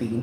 3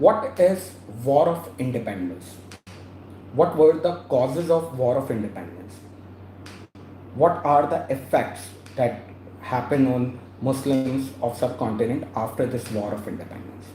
What is War of Independence? What were the causes of War of Independence? What are the effects that happen on Muslims of subcontinent after this War of Independence?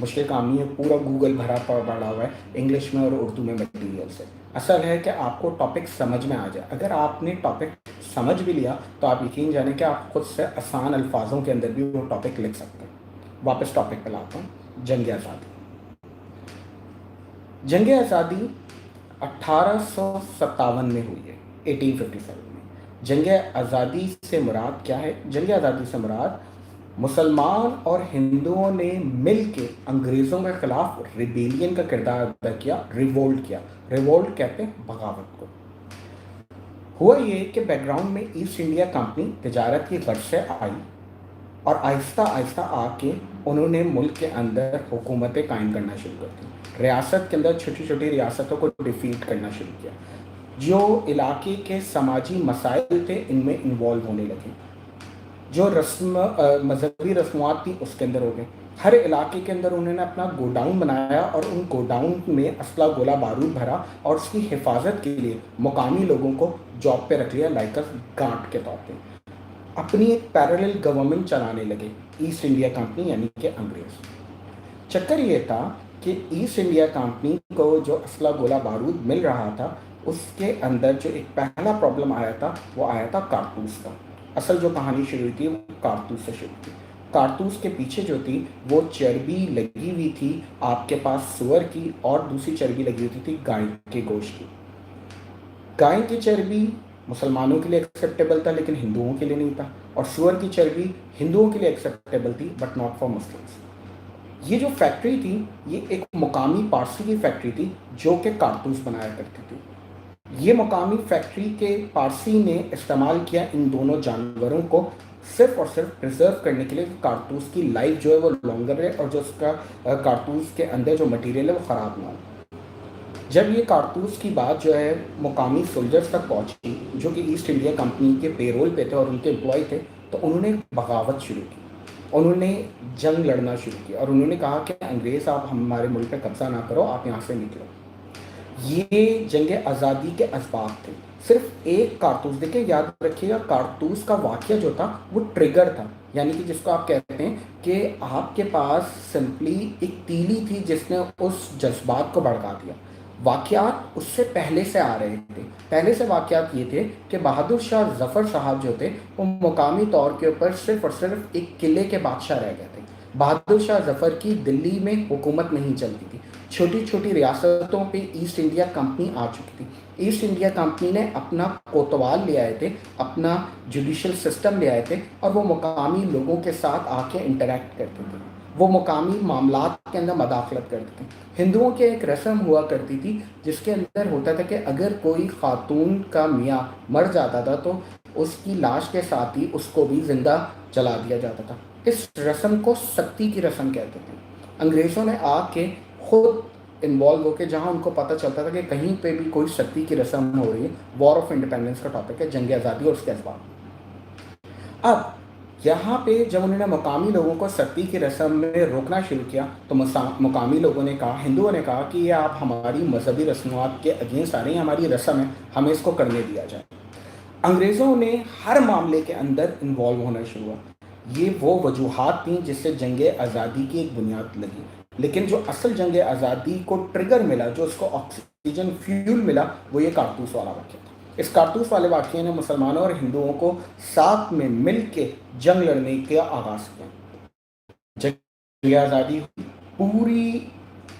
مشکل کام نہیں ہے, پورا Google بھرا پڑا ہوا ہے English میں اور اردو میں مٹیریل سے. اصل ہے کہ آپ کو ٹاپک سمجھ میں آ جائے. اگر آپ نے ٹاپک سمجھ بھی لیا تو آپ یقین جانیں کہ آپ خود سے آسان الفاظوں کے اندر بھی وہ ٹاپک لکھ سکتے ہیں. واپس ٹاپک پہ لاتا ہوں, جنگ آزادی. جنگ آزادی 1857 میں ہوئی ہے, 1857 میں. جنگ آزادی سے مراد کیا ہے؟ جنگ آزادی سے مراد مسلمان اور ہندوؤں نے مل کے انگریزوں کے خلاف ریبیلین کا کردار ادا کیا, ریوولٹ کیا. ریوولٹ کہتے ہیں بغاوت کو. ہوا یہ کہ بیک گراؤنڈ میں ایسٹ انڈیا کمپنی تجارت کی غرض سے آئی اور آہستہ آہستہ آ کے انہوں نے ملک کے اندر حکومتیں قائم کرنا شروع کر دی. ریاست کے اندر چھوٹی چھوٹی ریاستوں کو ڈیفیٹ کرنا شروع کیا. جو علاقے کے سماجی مسائل تھے ان میں انوالو ہونے لگے. جو مذہبی رسومات تھیں اس کے اندر ہو گئے. ہر علاقے کے اندر انہوں نے اپنا گوڈاؤن بنایا اور ان گوڈاؤن میں اسلحہ گولہ بارود بھرا اور اس کی حفاظت کے لیے مقامی لوگوں کو جاب پہ رکھ لیا, لائک گارڈ کے طور پہ. اپنی ایک پیرالل گورنمنٹ چلانے لگے ایسٹ انڈیا کمپنی یعنی کہ انگریز. چکر یہ تھا کہ ایسٹ انڈیا کمپنی کو جو اسلحہ گولہ بارود مل رہا تھا اس کے اندر جو ایک پہلا پرابلم آیا تھا وہ آیا تھا کارتوس کا. اصل جو کہانی شروع ہوئی تھی وہ کارتوس سے شروع ہوئی. کارتوس کے پیچھے جو تھی وہ چربی لگی ہوئی تھی آپ کے پاس سور کی, اور دوسری چربی لگی ہوئی تھی گائے کے گوشت کی. گائے کی چربی مسلمانوں کے لیے ایکسیپٹیبل تھا لیکن ہندوؤں کے لیے نہیں تھا, اور سور کی چربی ہندوؤں کے لیے ایکسیپٹیبل تھی بٹ ناٹ فار مسلمس. یہ جو فیکٹری تھی یہ ایک مقامی پارسی کی فیکٹری تھی جو کہ کارتوس بنایا کرتی تھی. یہ مقامی فیکٹری کے پارسی نے استعمال کیا ان دونوں جانوروں کو صرف اور صرف پرزرو کرنے کے لیے کہ کارتوس کی لائف جو ہے وہ لانگر رہے اور جو اس کا کارتوس کے اندر جو مٹیریل ہے وہ خراب نہ ہو. جب یہ کارتوس کی بات جو ہے مقامی سولجرز تک پہنچی جو کہ ایسٹ انڈیا کمپنی کے پے رول پہ تھے اور ان کے امپلائی تھے, تو انہوں نے بغاوت شروع کی. انہوں نے جنگ لڑنا شروع کیا اور انہوں نے کہا کہ انگریز آپ ہمارے ملک پہ قبضہ نہ کرو, آپ یہاں سے نکلو. یہ جنگ آزادی کے اسباب تھے. صرف ایک کارتوس, دیکھیں یاد رکھیے گا کارتوس کا واقعہ جو تھا وہ ٹریگر تھا, یعنی کہ جس کو آپ کہتے ہیں کہ آپ کے پاس سمپلی ایک تیلی تھی جس نے اس جذبات کو بھڑکا دیا. واقعات اس سے پہلے سے آ رہے تھے. پہلے سے واقعات یہ تھے کہ بہادر شاہ ظفر صاحب جو تھے وہ مقامی طور کے اوپر صرف اور صرف ایک قلعے کے بادشاہ رہ گئے تھے. بہادر شاہ ظفر کی دلی میں حکومت نہیں چلتی تھی. چھوٹی چھوٹی ریاستوں پہ ایسٹ انڈیا کمپنی آ چکی تھی. ایسٹ انڈیا کمپنی نے اپنا کوتوال لے آئے تھے, اپنا جوڈیشل سسٹم لے آئے تھے, اور وہ مقامی لوگوں کے ساتھ آ کے انٹریکٹ کرتے تھے. وہ مقامی معاملات کے اندر مداخلت کرتے تھے. ہندوؤں کے ایک رسم ہوا کرتی تھی جس کے اندر ہوتا تھا کہ اگر کوئی خاتون کا میاں مر جاتا تھا تو اس کی لاش کے ساتھ ہی اس کو بھی زندہ جلا دیا جاتا تھا. اس رسم کو ستی کی رسم کہتے تھے. انگریزوں نے آ کے خود انوالو ہو کے جہاں ان کو پتہ چلتا تھا کہ کہیں پہ بھی کوئی ستی کی رسم ہو رہی ہے, وار آف انڈیپینڈنس کا ٹاپک ہے جنگ آزادی اور اس کے اسباب. اب یہاں پہ جب انہوں نے مقامی لوگوں کو ستی کی رسم میں روکنا شروع کیا تو مقامی لوگوں نے کہا, ہندوؤں نے کہا کہ یہ آپ ہماری مذہبی رسومات کے اگینسٹ آ رہے ہیں, ہماری رسم ہے, ہمیں اس کو کرنے دیا جائے. انگریزوں نے ہر معاملے کے اندر انوالو ہونا شروع ہوا. یہ وہ وجوہات تھیں جس سے جنگ آزادی کی ایک بنیاد لگی. لیکن جو اصل جنگ آزادی کو ٹریگر ملا, جو اس کو آکسیجن فیول ملا, وہ یہ کارتوس والا واقعہ تھا. اس کارتوس والے واقعے نے مسلمانوں اور ہندوؤں کو ساتھ میں مل کے جنگ لڑنے کا آغاز کیا. جنگ آزادی پوری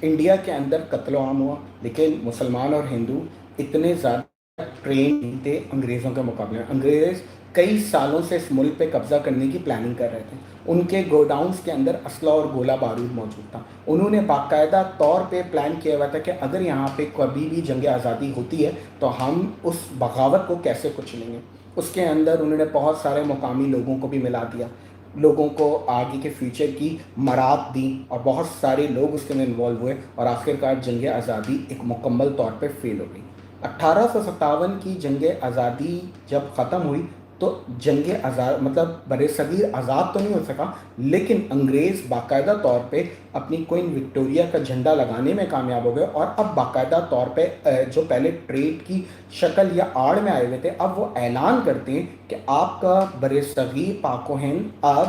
انڈیا کے اندر قتل عام ہوا, لیکن مسلمان اور ہندو اتنے زیادہ ٹرین نہیں تھے انگریزوں کے مقابلے. انگریز کئی سالوں سے اس ملک پہ قبضہ کرنے کی پلاننگ کر رہے تھے. ان کے گوڈاؤنز کے اندر اسلحہ اور گولہ بارود موجود تھا. انہوں نے باقاعدہ طور پہ پلان کیا ہوا تھا کہ اگر یہاں پہ کبھی بھی جنگ آزادی ہوتی ہے تو ہم اس بغاوت کو کیسے کچلیں گے. اس کے اندر انہوں نے بہت سارے مقامی لوگوں کو بھی ملا دیا, لوگوں کو آگے کے فیوچر کی مراد دی, اور بہت سارے لوگ اس کے اندر انوالو ہوئے, اور آخرکار جنگ آزادی ایک مکمل طور پہ فیل ہو گئی. 1857 کی جنگ آزادی جب ختم ہوئی تو جنگ آزاد مطلب بر صغیر آزاد تو نہیں ہو سکا, لیکن انگریز باقاعدہ طور پہ اپنی کوئن وکٹوریہ کا جھنڈا لگانے میں کامیاب ہو گئے, اور اب باقاعدہ طور پہ جو پہلے ٹریڈ کی شکل یا آڑ میں آئے ہوئے تھے اب وہ اعلان کرتے ہیں کہ آپ کا بر صغیر پاک و ہند اب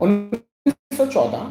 1914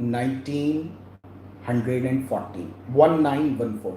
1914, 1914।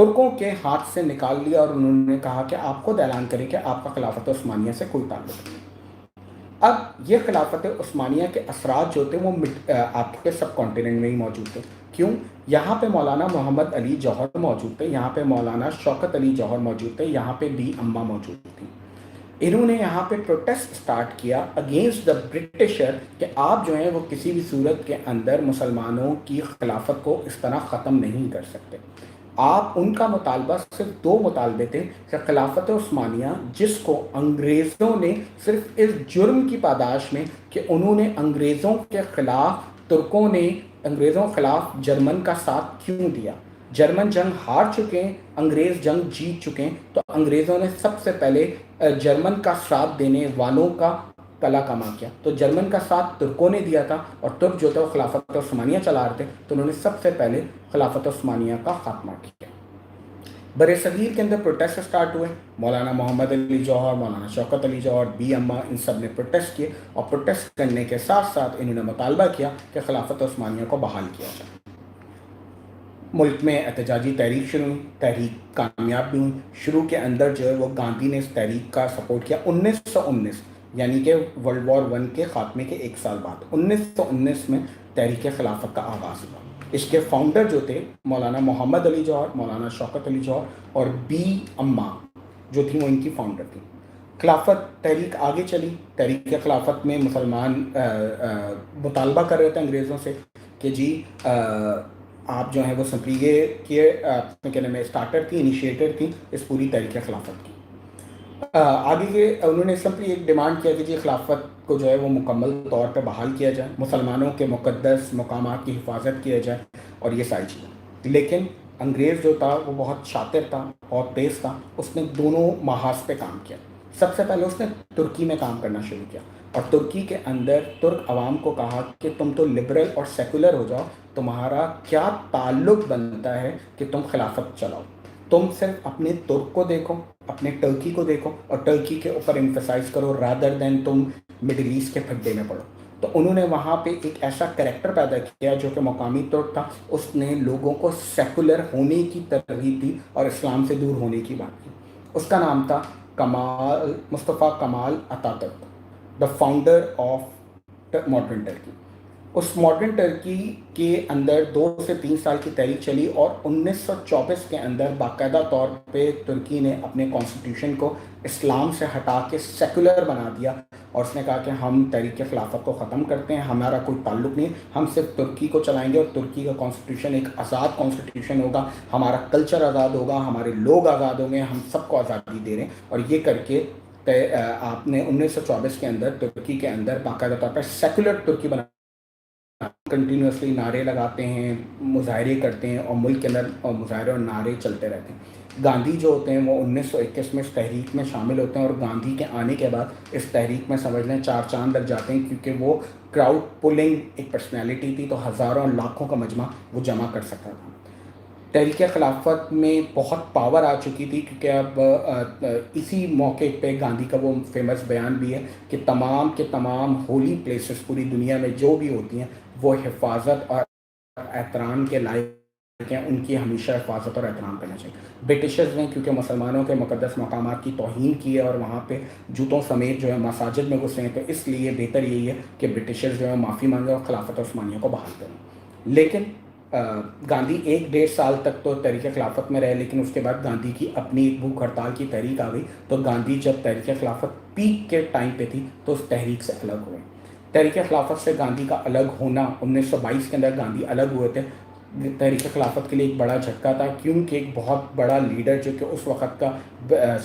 ترکوں کے ہاتھ سے نکال لیا اور انہوں نے کہا کہ آپ خود اعلان کریں کہ آپ کا خلافت عثمانیہ سے کوئی تعلق نہیں۔ اب یہ خلافت عثمانیہ کے اثرات جو تھے وہ آپ کے سب کانٹیننٹ میں ہی موجود تھے۔ کیوں؟ یہاں پہ مولانا محمد علی جوہر موجود تھے، یہاں پہ مولانا شوکت علی جوہر موجود تھے، یہاں پہ بی اما موجود تھی۔ انہوں نے یہاں پہ پروٹیسٹ سٹارٹ کیا اگینسٹ دا برٹشر کہ آپ جو ہیں وہ کسی بھی صورت کے اندر مسلمانوں کی خلافت کو اس طرح ختم نہیں کر سکتے۔ آپ ان کا مطالبہ صرف دو مطالبے تھے کہ خلافت عثمانیہ، جس کو انگریزوں نے صرف اس جرم کی پاداش میں کہ انہوں نے انگریزوں کے خلاف، ترکوں نے انگریزوں کے خلاف جرمن کا ساتھ کیوں دیا؟ جرمن جنگ ہار چکے ہیں، انگریز جنگ جیت چکے ہیں، تو انگریزوں نے سب سے پہلے جرمن کا ساتھ دینے والوں کا کلا کما کیا۔ تو جرمن کا ساتھ ترکوں نے دیا تھا، اور ترک جو تھا وہ خلافت عثمانیہ چلا رہے تھے، تو انہوں نے سب سے پہلے خلافت عثمانیہ کا خاتمہ کیا۔ بر صغیر کے اندر پروٹیسٹ سٹارٹ ہوئے، مولانا محمد علی جوہر، مولانا شوکت علی جوہر، بی اما، ان سب نے پروٹیسٹ کیے، اور پروٹیسٹ کرنے کے ساتھ ساتھ انہوں نے مطالبہ کیا کہ خلافت عثمانیہ کو بحال کیا جائے۔ ملک میں احتجاجی تحریک شروع ہوئی، تحریک کامیاب بھی ہوئی۔ شروع کے اندر جو ہے وہ گاندھی نے اس تحریک کا سپورٹ کیا۔ 1919 یعنی کہ ورلڈ وار 1 کے خاتمے کے ایک سال بعد 1919 میں تحریک خلافت کا آغاز ہوا۔ اس کے فاؤنڈر جو تھے مولانا محمد علی جوہر، مولانا شوکت علی جوہر اور بی اما جو تھی وہ ان کی فاؤنڈر تھی۔ خلافت تحریک آگے چلی۔ تحریک خلافت میں مسلمان مطالبہ کر رہے تھے انگریزوں سے کہ جی آپ جو ہیں وہ سمپلی یہ کہ کہنے میں اسٹارٹر تھی، انیشیٹر تھی اس پوری تحریک خلافت کی۔ آگے کے انہوں نے سمپلی ایک ڈیمانڈ کیا کہ جی خلافت کو جو ہے وہ مکمل طور پہ بحال کیا جائے، مسلمانوں کے مقدس مقامات کی حفاظت کیا جائے اور یہ ساری چیزیں۔ لیکن انگریز جو تھا وہ بہت شاطر تھا، بہت تیز تھا، اس نے دونوں محاذ پہ کام کیا۔ سب سے پہلے اس نے ترکی میں کام کرنا شروع کیا، اور ترکی کے اندر ترک عوام کو کہا کہ تم تو لبرل اور سیکولر ہو جاؤ، تمہارا کیا تعلق بنتا ہے کہ تم خلافت چلاؤ؟ تم صرف اپنے ترک کو دیکھو، اپنے ٹرکی کو دیکھو، اور ٹرکی کے اوپر ایمفسائز کرو رادر دین تم مڈل ایسٹ کے پھڈے میں پڑو۔ تو انہوں نے وہاں پہ ایک ایسا کریکٹر پیدا کیا جو کہ مقامی ترک تھا، اس نے لوگوں کو سیکولر ہونے کی ترغیب دی اور اسلام سے دور ہونے کی بات کی۔ اس کا نام تھا Mustafa Kemal Ataturk, the founder of modern Turkey. اس ماڈرن ٹرکی کے اندر 2 سے 3 سال کی تحریک چلی، اور 1924 کے اندر باقاعدہ طور پہ ترکی نے اپنے کانسٹیٹیوشن کو اسلام سے ہٹا کے سیکولر بنا دیا، اور اس نے کہا کہ ہم تحریک خلافت کو ختم کرتے ہیں، ہمارا کوئی تعلق نہیں، ہم صرف ترکی کو چلائیں گے، اور ترکی کا کانسٹیٹیوشن ایک آزاد کانسٹیٹیوشن ہوگا، ہمارا کلچر آزاد ہوگا، ہمارے لوگ آزاد ہوں گے، ہم سب کو آزادی دے رہے ہیں۔ اور یہ کر کے آپ نے 1924 کے اندر ترکی کے اندر باقاعدہ طور پر سیکولر ترکی بنا، کنٹینیوسلی نعرے لگاتے ہیں، مظاہرے کرتے ہیں، اور ملک کے اندر مظاہرے اور نعرے چلتے رہتے ہیں۔ گاندھی جو ہوتے ہیں وہ 1921 میں اس تحریک میں شامل ہوتے ہیں، اور گاندھی کے آنے کے بعد اس تحریک میں سمجھ لیں 4 چاند لگ جاتے ہیں، کیونکہ وہ کراؤڈ پولنگ ایک پرسنالٹی تھی، تو ہزاروں لاکھوں کا مجمع وہ جمع کر سکتا تھا۔ تحریک خلافت میں بہت پاور آ چکی تھی، کیونکہ اب اسی موقع پہ گاندھی کا وہ فیمس بیان بھی ہے کہ تمام کے تمام ہولی پلیسز پوری دنیا میں جو بھی ہوتی ہیں وہ حفاظت اور احترام کے لائق ہیں، ان کی ہمیشہ حفاظت اور احترام کرنا چاہیے۔ برٹشرز نے کیونکہ مسلمانوں کے مقدس مقامات کی توہین کی ہے اور وہاں پہ جوتوں سمیت جو ہے مساجد میں گھسے ہیں، تو اس لیے بہتر یہی ہے کہ برٹشرز جو ہے معافی مانگے اور خلافت عثمانیہ کو بحال کریں۔ لیکن گاندھی 1-1.5 سال تک تو تحریک خلافت میں رہے، لیکن اس کے بعد گاندھی کی اپنی ایک بھوک ہڑتال کی تحریک آ گئی، تو گاندھی جب تحریک خلافت پیک کے ٹائم پہ تھی تو اس تحریک سے الگ ہوئے۔ تحریک خلافت سے گاندھی کا الگ ہونا 1922 کے اندر گاندھی الگ ہوئے تھے، تحریک خلافت کے لیے ایک بڑا جھٹکا تھا، کیونکہ ایک بہت بڑا لیڈر جو کہ اس وقت کا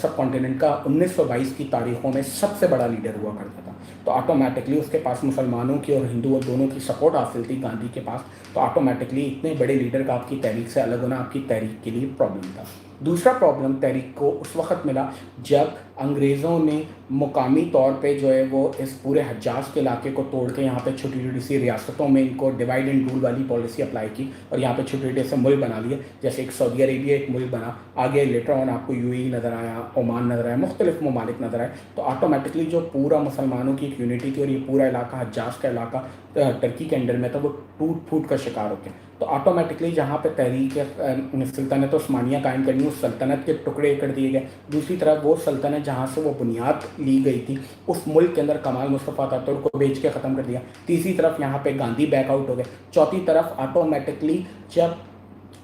سب کانٹیننٹ کا 1922 کی تاریخوں میں سب سے بڑا لیڈر ہوا کرتا تھا، تو آٹومیٹکلی اس کے پاس مسلمانوں کی اور ہندوؤں دونوں کی سپورٹ حاصل تھی گاندھی کے پاس، تو آٹومیٹکلی اتنے بڑے لیڈر کا آپ کی تحریک سے الگ ہونا آپ کی تحریک کے لیے پرابلم تھا۔ دوسرا پرابلم تحریک کو اس وقت ملا جب انگریزوں نے مقامی طور پہ جو ہے وہ اس پورے حجاز کے علاقے کو توڑ کے یہاں پہ چھوٹی چھوٹی سی ریاستوں میں ان کو ڈیوائڈ اینڈ رول والی پالیسی اپلائی کی، اور یہاں پہ چھوٹے چھوٹے سے ملک بنا لیے، جیسے ایک سعودی عربیہ ایک ملک بنا، آگے لیٹر آن آپ کو UAE نظر آیا، عمان نظر آیا، مختلف ممالک نظر آئے، تو آٹومیٹکلی جو پورا مسلمانوں کی ایک یونٹی تھی اور یہ پورا علاقہ حجاز کا علاقہ ٹرکی کے انڈر میں تھا وہ ٹوٹ پھوٹ کا شکار ہو گیا۔ تو آٹومیٹکلی جہاں پہ تحریک سلطنت عثمانیہ قائم کرنی، اس سلطنت کے ٹکڑے کر دیے گئے. دوسری طرف وہ سلطنت جہاں سے وہ بنیاد لی گئی تھی اس ملک کے اندر کمال مصطفیٰ اتاترک کو بیچ کے ختم کر دیا. تیسری طرف یہاں پہ گاندھی بیک آؤٹ ہو گئے. چوتھی طرف آٹومیٹکلی جب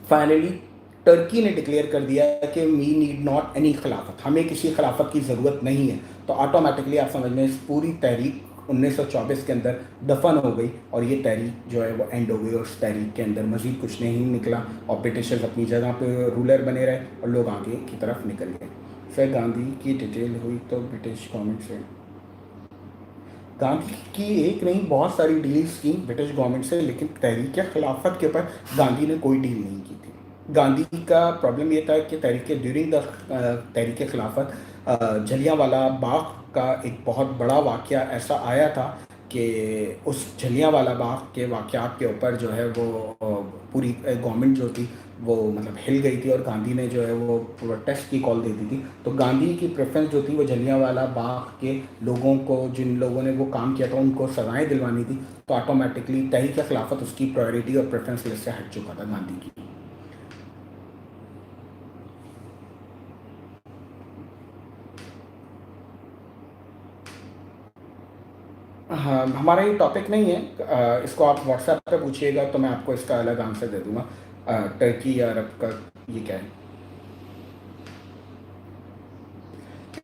فائنلی ٹرکی نے ڈکلیئر کر دیا کہ وی نیڈ ناٹ اینی خلافت، ہمیں کسی خلافت کی ضرورت نہیں ہے، تو آٹومیٹکلی آپ سمجھ لیں اس پوری تحریک 1924 کے اندر دفن ہو گئی اور یہ تحریک جو ہے وہ اینڈ ہو گئی. اور اس تحریک کے اندر مزید کچھ نہیں نکلا اور برٹشرز اپنی جگہ پہ رولر بنے رہے اور لوگ آگے کی طرف نکل گئے. پھر گاندھی کی ڈیٹیل ہوئی تو برٹش گورنمنٹ سے، گاندھی کی ایک نہیں بہت ساری ڈیلز کی برٹش گورنمنٹ سے، لیکن تحریک خلافت کے اوپر گاندھی نے کوئی ڈیل نہیں کی تھی. گاندھی کا پرابلم یہ تھا کہ ڈیورنگ دا تحریک خلافت جلیاں والا باغ کا ایک بہت بڑا واقعہ ایسا آیا تھا کہ اس جلیاں والا باغ کے واقعات کے اوپر جو ہے وہ پوری گورنمنٹ جو تھی وہ مطلب ہل گئی تھی اور گاندھی نے جو ہے وہ پروٹیسٹ کی کال دے دی تھی. تو گاندھی کی پریفرنس جو تھی وہ جلیاں والا باغ کے لوگوں کو، جن لوگوں نے وہ کام کیا تھا ان کو سزائیں دلوانی تھی. تو آٹومیٹکلی تحریک خلافت اس کی پرائیورٹی اور پریفرنس لسٹ سے ہٹ چکا تھا گاندھی کی. ہاں ہمارا یہ ٹاپک نہیں ہے، اس کو آپ واٹس ایپ پہ پوچھیے گا تو میں آپ کو اس کا الگ آنسر دے دوں گا. ٹرکی یا عرب کا یہ کیا ہے؟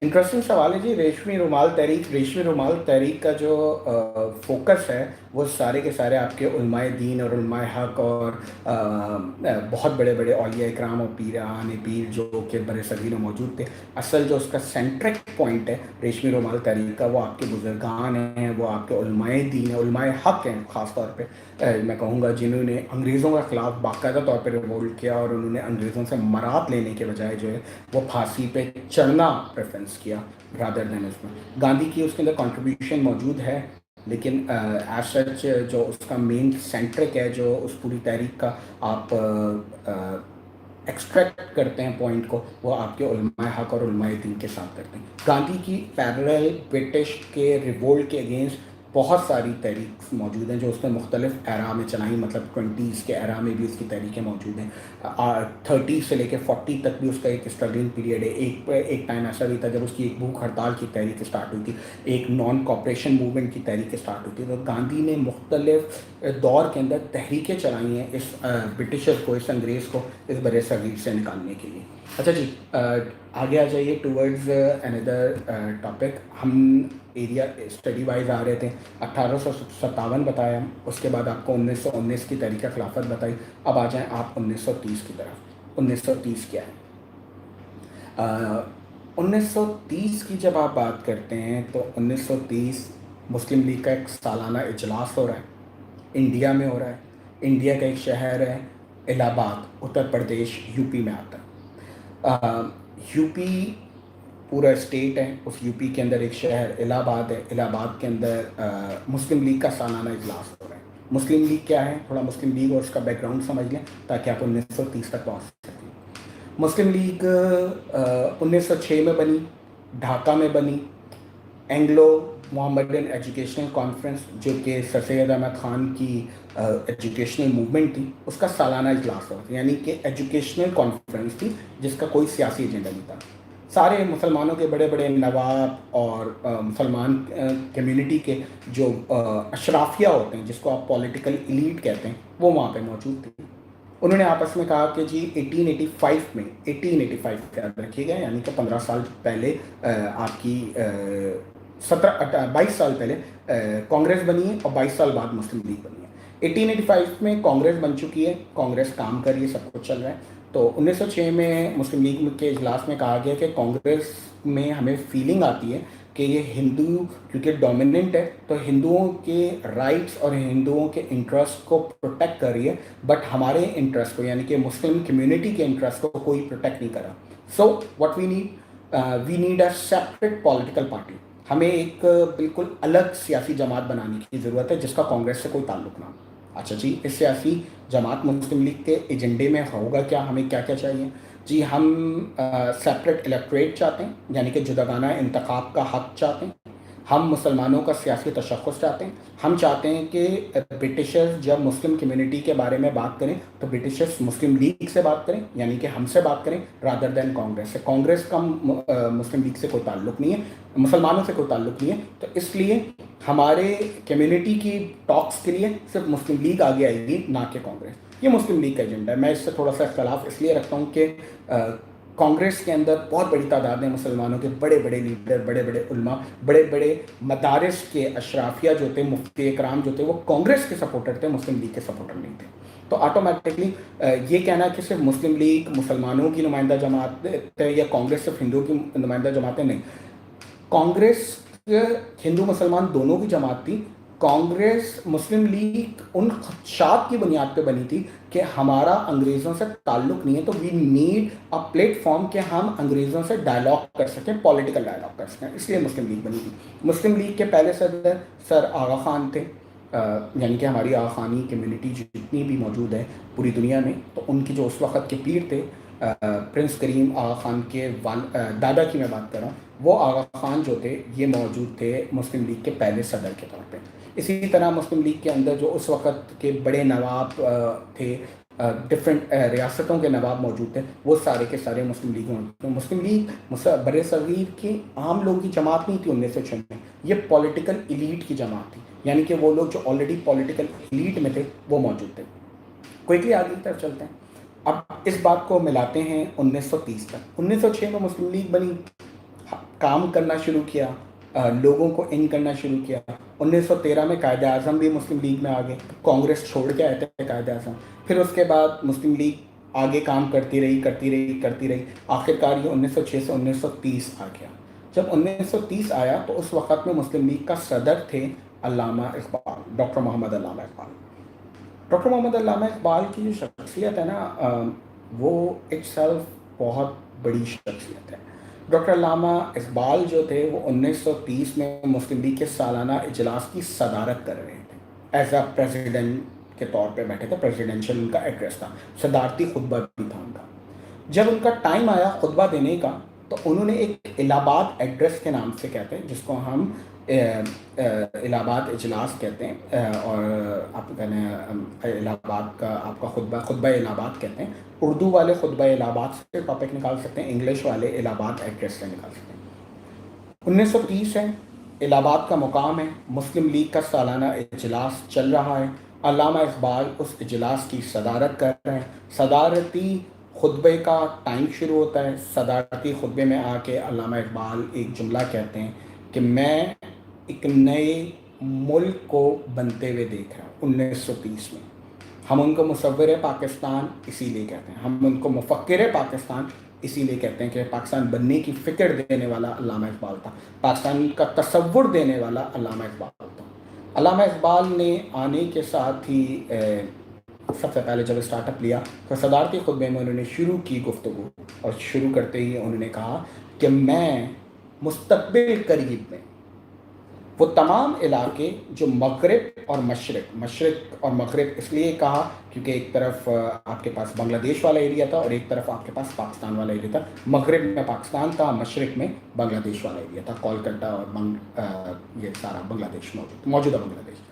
انٹرسٹنگ سوال ہے جی. ریشمی رومال تحریک کا جو فوکس ہے وہ سارے کے سارے آپ کے علماء دین اور علماء حق اور بہت بڑے بڑے اولیاء اکرام اور پیران پیر جو کہ برِ صغیر میں موجود تھے. اصل جو اس کا سینٹرک پوائنٹ ہے ریشمی رومال تحریک کا، وہ آپ کے بزرگان ہیں، وہ آپ کے علماء دین ہیں، علماء حق ہیں خاص طور پہ میں کہوں گا، جنہوں نے انگریزوں کے خلاف باقاعدہ طور پہ ریوولٹ کیا اور انہوں نے انگریزوں سے مراد لینے کے بجائے جو ہے وہ پھانسی پہ چڑھنا پریفرنس کیا رادر دین اس میں. گاندھی کی اس کے اندر کنٹریبیوشن موجود ہے، لیکن ایز سچ جو اس کا مین سینٹرک ہے، جو اس پوری تحریک کا آپ ایکسٹریکٹ کرتے ہیں پوائنٹ کو، وہ آپ کے علماء حق اور علماء دین کے ساتھ کرتے ہیں. گاندھی کی پیرل برٹش کے ریوولٹ کے اگینسٹ بہت ساری تحریک موجود ہیں جو اس نے مختلف ایرا میں چلائیں، مطلب 20s کے ایرا میں بھی اس کی تحریکیں موجود ہیں. 30 سے لے کے 40 تک بھی اس کا ایک اسٹرگلنگ پیریڈ ہے. ایک ٹائم ایسا بھی تھا جب اس کی ایک بھوک ہڑتال کی تحریک اسٹارٹ ہوئی تھی، ایک نان کوپریشن موومنٹ کی تحریک اسٹارٹ ہوئی تھی. تو گاندھی نے مختلف دور کے اندر تحریکیں چلائی ہیں اس برٹشر کو، اس انگریز کو اس برِ صغیر سے نکالنے کے لیے. اچھا جی، آگے آ جائیے ٹورڈز اندر ٹاپک. ہم ایریا اسٹڈی وائز آ رہے تھے. 1857 بتایا، اس کے بعد آپ کو 1919 کی تحریک خلافت بتائی. اب آ جائیں آپ 1930 کی طرف. 1930 کیا ہے؟ 1930 کی جب آپ بات کرتے ہیں تو 1930 مسلم لیگ کا ایک سالانہ اجلاس ہو رہا ہے، انڈیا میں ہو رہا ہے. انڈیا کا ایک شہر ہے الہ آباد، اتر پردیش یو پی میں آتا ہے. یو پی پورا اسٹیٹ ہے، اس یو پی کے اندر ایک شہر الہ آباد ہے. الہ آباد کے اندر مسلم لیگ کا سالانہ اجلاس ہو رہا ہے. مسلم لیگ کیا ہے؟ تھوڑا مسلم لیگ اور اس کا بیک گراؤنڈ سمجھ لیں تاکہ آپ 1930 تک پہنچ سکیں. مسلم لیگ 1906 میں بنی، ڈھاکہ میں بنی. اینگلو محمدن ایجوکیشنل کانفرنس جو کہ سر سید احمد خان کی ایجوکیشنل موومنٹ تھی، اس کا سالانہ اجلاس ہوا، یعنی کہ ایجوکیشنل کانفرنس تھی جس کا کوئی سیاسی ایجنڈا نہیں تھا. سارے مسلمانوں کے بڑے بڑے نواب اور مسلمان کمیونٹی کے جو اشرافیہ ہوتے ہیں، جس کو آپ پولیٹیکل ایلیٹ کہتے ہیں، وہ وہاں پہ موجود تھے. انہوں نے آپس میں کہا کہ جی 1885 یاد رکھیے گا، یعنی کہ 15 سال پہلے آپ کی 22 سال پہلے کانگریس بنی ہے اور 22 سال بعد مسلم لیگ بنی ہے. 1885 میں کانگریس بن چکی ہے، کانگریس کام کر رہی ہے، سب کچھ چل رہا ہے. تو 1906 میں مسلم لیگ کے اجلاس میں کہا گیا کہ کانگریس میں ہمیں فیلنگ آتی ہے کہ یہ ہندو کیونکہ ڈومیننٹ ہے تو ہندوؤں کے رائٹس اور ہندوؤں کے انٹرسٹ کو پروٹیکٹ کر رہی ہے، بٹ ہمارے انٹرسٹ کو یعنی کہ مسلم کمیونٹی کے انٹرسٹ کو کوئی پروٹیکٹ نہیں کر رہا. So what we need a separate political party. ہمیں ایک بالکل الگ سیاسی جماعت بنانے کی ضرورت ہے جس کا کانگریس سے کوئی تعلق نہ ہو. اچھا جی، اس سیاسی جماعت مسلم لیگ کے ایجنڈے میں ہوگا کیا؟ ہمیں کیا کیا چاہیے؟ جی ہم سیپریٹ الیکٹوریٹ چاہتے ہیں، یعنی کہ جداگانہ انتخاب کا حق چاہتے ہیں. ہم مسلمانوں کا سیاسی تشخص چاہتے ہیں. ہم چاہتے ہیں کہ برٹشرز جب مسلم کمیونٹی کے بارے میں بات کریں تو برٹشرز مسلم لیگ سے بات کریں, یعنی کہ ہم سے بات کریں رادر دین کانگریس سے. کانگریس کا مسلم لیگ سے کوئی تعلق نہیں ہے, مسلمانوں سے کوئی تعلق نہیں ہے. تو اس لیے ہمارے کمیونٹی کی ٹاکس کے لیے صرف مسلم لیگ آگے آئے گی, نہ کہ کانگریس. یہ مسلم لیگ کا ایجنڈا ہے. میں اس سے تھوڑا سا اختلاف اس لیے رکھتا ہوں کہ کانگریس کے اندر بہت بڑی تعداد میں مسلمانوں کے بڑے بڑے لیڈر, بڑے بڑے علماء, بڑے بڑے مدارس کے اشرافیہ جو تھے, مفتی اکرام جو تھے, وہ کانگریس کے سپورٹر تھے, مسلم لیگ کے سپورٹر نہیں تھے. تو آٹومیٹکلی یہ کہنا کہ صرف مسلم لیگ مسلمانوں کی نمائندہ جماعت ہے یا کانگریس صرف ہندوؤں کی نمائندہ جماعت ہے, نہیں. کانگریس ہندو مسلمان دونوں کی جماعت تھی. کانگریس مسلم لیگ ان خدشات کی بنیاد پہ بنی تھی کہ ہمارا انگریزوں سے تعلق نہیں ہے, تو we need a platform کہ ہم انگریزوں سے ڈائلاگ کر سکیں, پولیٹیکل ڈائلاگ کر سکیں. اس لیے مسلم لیگ بنی تھی. مسلم لیگ کے پہلے صدر سر آغا خان تھے, یعنی کہ ہماری آغا خانی کمیونٹی جتنی بھی موجود ہے پوری دنیا میں, تو ان کی جو اس وقت کے پیر تھے پرنس کریم آغا خان کے دادا کی میں بات کر رہا ہوں, وہ آغا خان جو تھے یہ موجود تھے مسلم لیگ کے پہلے صدر کے طور پہ. اسی طرح مسلم لیگ کے اندر جو اس وقت کے بڑے نواب تھے, ڈفرینٹ ریاستوں کے نواب موجود تھے, وہ سارے کے سارے مسلم لیگ میں. مسلم لیگ بر صغیر کی عام لوگوں کی جماعت نہیں تھی 1906 میں, یہ پولیٹیکل ایلیٹ کی جماعت تھی, یعنی کہ وہ لوگ جو آلریڈی پولیٹیکل ایلیٹ میں تھے وہ موجود تھے. کوئکلی آگے کی طرف چلتے ہیں. اب اس بات کو ملاتے ہیں 1930 تک. 1906 میں مسلم لیگ بنی, کام کرنا شروع کیا, لوگوں کو ان کرنا شروع کیا. 1913 میں قائد اعظم بھی مسلم لیگ میں آ گئے, کانگریس چھوڑ کے آئے تھے قائد اعظم. پھر اس کے بعد مسلم لیگ آگے کام کرتی رہی. آخرکار یہ 1906 سے 1930 آ گیا. جب 1930 آیا تو اس وقت میں مسلم لیگ کا صدر تھے علامہ اقبال, ڈاکٹر محمد علامہ اقبال. ڈاکٹر محمد علامہ اقبال کی جو شخصیت ہے نا, وہ ایک سیلف بہت بڑی شخصیت ہے. ڈاکٹر علامہ اقبال جو تھے وہ 1930 میں مسلم لیگ کے سالانہ اجلاس کی صدارت کر رہے تھے, ایز اے پریزیڈنٹ کے طور پہ بیٹھے تھے. پریزیڈنشل ان کا ایڈریس تھا, صدارتی خطبہ بھی تھا ان کا. جب ان کا ٹائم آیا خطبہ دینے کا, تو انہوں نے ایک الہ آباد ایڈریس کے نام سے کہتے ہیں, جس کو ہم الہ آباد اجلاس کہتے ہیں, اور آپ کہتے ہیں الہ آباد کا آپ کا خطبہ الہ آباد کہتے ہیں. اردو والے خطبہ الہ آباد سے ٹاپک نکال سکتے ہیں, انگلش والے الہ آباد ایڈریس سے نکال سکتے ہیں. 1930 ہے, الہ آباد کا مقام ہے, مسلم لیگ کا سالانہ اجلاس چل رہا ہے. علامہ اقبال اس اجلاس کی صدارت کر رہے ہیں. صدارتی خطبے کا ٹائم شروع ہوتا ہے. صدارتی خطبے میں آ کے علامہ اقبال ایک جملہ کہتے ہیں کہ میں ایک نئے ملک کو بنتے ہوئے دیکھ رہا ہوں 1930 میں. ہم ان کو مصور پاکستان اسی لیے کہتے ہیں, ہم ان کو مفکر پاکستان اسی لیے کہتے ہیں کہ پاکستان بننے کی فکر دینے والا علامہ اقبال تھا, پاکستان کا تصور دینے والا علامہ اقبال تھا. علامہ اقبال نے آنے کے ساتھ ہی سب سے پہلے جب اسٹارٹ اپ لیا تو صدارتی خطبے میں انہوں نے شروع کی گفتگو, اور شروع کرتے ہی انہوں نے کہا کہ میں مستقبل قریب میں وہ تمام علاقے جو مغرب اور مشرق اور مغرب اس لیے کہا کیونکہ ایک طرف آپ کے پاس بنگلہ دیش والا ایریا تھا اور ایک طرف آپ کے پاس پاکستان والا ایریا تھا. مغرب میں پاکستان تھا, مشرق میں بنگلہ دیش والا ایریا تھا, کولکتہ اور یہ سارا بنگلہ دیش موجودہ بنگلہ دیش.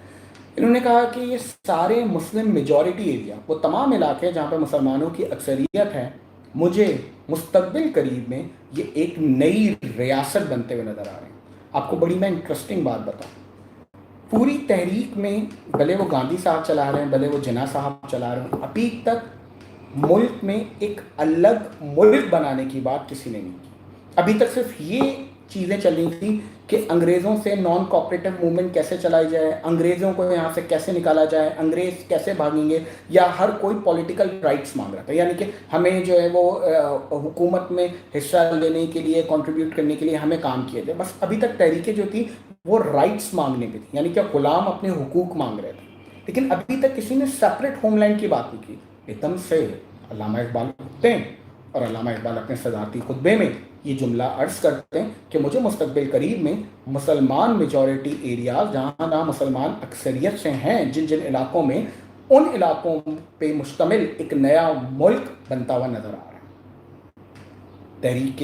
انہوں نے کہا کہ یہ سارے مسلم میجورٹی ایریا, وہ تمام علاقے جہاں پہ مسلمانوں کی اکثریت ہے, مجھے مستقبل قریب میں یہ ایک نئی ریاست بنتے ہوئے نظر آ رہے ہیں. آپ کو بڑی میں انٹرسٹنگ بات بتاؤں, پوری تحریک میں بھلے وہ گاندھی صاحب چلا رہے ہیں, بھلے وہ جناح صاحب چلا رہے ہیں, ابھی تک ملک میں ایک الگ ملک بنانے کی بات کسی نے نہیں کی. ابھی تک صرف یہ چیزیں چل رہی تھیں کہ انگریزوں سے نان کوآپریٹو موومنٹ کیسے چلائی جائے, انگریزوں کو یہاں سے کیسے نکالا جائے, انگریز کیسے بھاگیں گے, یا ہر کوئی پولیٹیکل رائٹس مانگ رہا تھا, یعنی کہ ہمیں جو ہے وہ حکومت میں حصہ لینے کے لیے, کنٹریبیوٹ کرنے کے لیے ہمیں کام کیے تھے. بس ابھی تک تحریکیں جو تھیں وہ رائٹس مانگنے پہ تھی, یعنی کہ غلام اپنے حقوق مانگ رہے تھے, لیکن ابھی تک کسی نے سیپریٹ ہوم لینڈ کی بات نہیں کی. ایک دم سے علامہ اقبال اٹھتے ہیں اور علامہ اقبال اپنے صدارتی خطبے میں یہ جملہ عرض کرتے ہیں کہ مجھے مستقبل قریب میں مسلمان میجورٹی ایریاز جہاں جہاں مسلمان اکثریت سے ہیں, جن جن علاقوں میں, ان علاقوں پہ مشتمل ایک نیا ملک بنتا ہوا نظر آ رہا ہے. تحریک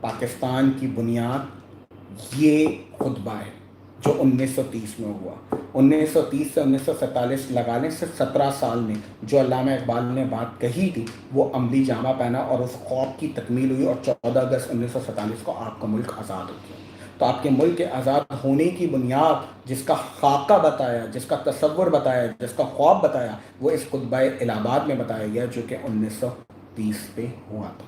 پاکستان کی بنیاد یہ خطبہ ہے جو 1930 میں ہوا. 1930 سے 1947 لگا لیں, صرف 17 سال میں جو علامہ اقبال نے بات کہی تھی وہ عملی جامہ پہنا اور اس خواب کی تکمیل ہوئی, اور 14 اگست 1947 کو آپ کا ملک آزاد ہو گیا. تو آپ کے ملک کے آزاد ہونے کی بنیاد جس کا خاکہ بتایا, جس کا تصور بتایا, جس کا خواب بتایا, وہ اس خطبہ الہ آباد میں بتایا گیا جو کہ 1930 پہ ہوا تھا.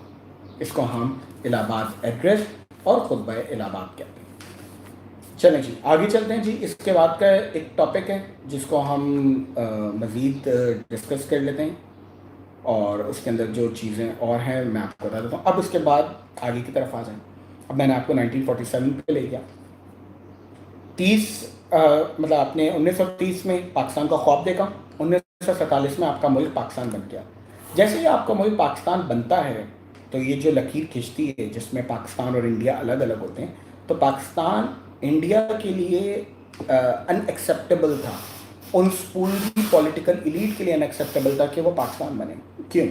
اس کو ہم الہ آباد ایڈریس اور خطبہ الہ آباد کہتے ہیں. چلیں جی آگے چلتے ہیں جی. اس کے بعد کا ایک ٹاپک ہے جس کو ہم مزید ڈسکس کر لیتے ہیں, اور اس کے اندر جو چیزیں اور ہیں میں آپ کو بتا دیتا ہوں. اب اس کے بعد آگے کی طرف آ جائیں. اب میں نے آپ کو 1947 پہ لے گیا. 1930 میں پاکستان کا خواب دیکھا, 1947 میں آپ کا ملک پاکستان بن گیا. جیسے ہی آپ کا ملک پاکستان بنتا ہے تو یہ جو لکیر کھینچتی ہے جس میں پاکستان اور انڈیا الگ الگ ہوتے ہیں, تو پاکستان انڈیا کے لیے ان ایکسیپٹیبل تھا, ان پوری پولیٹیکل ایلیٹ کے لیے ان ایکسیپٹیبل تھا کہ وہ پاکستان بنے. کیوں؟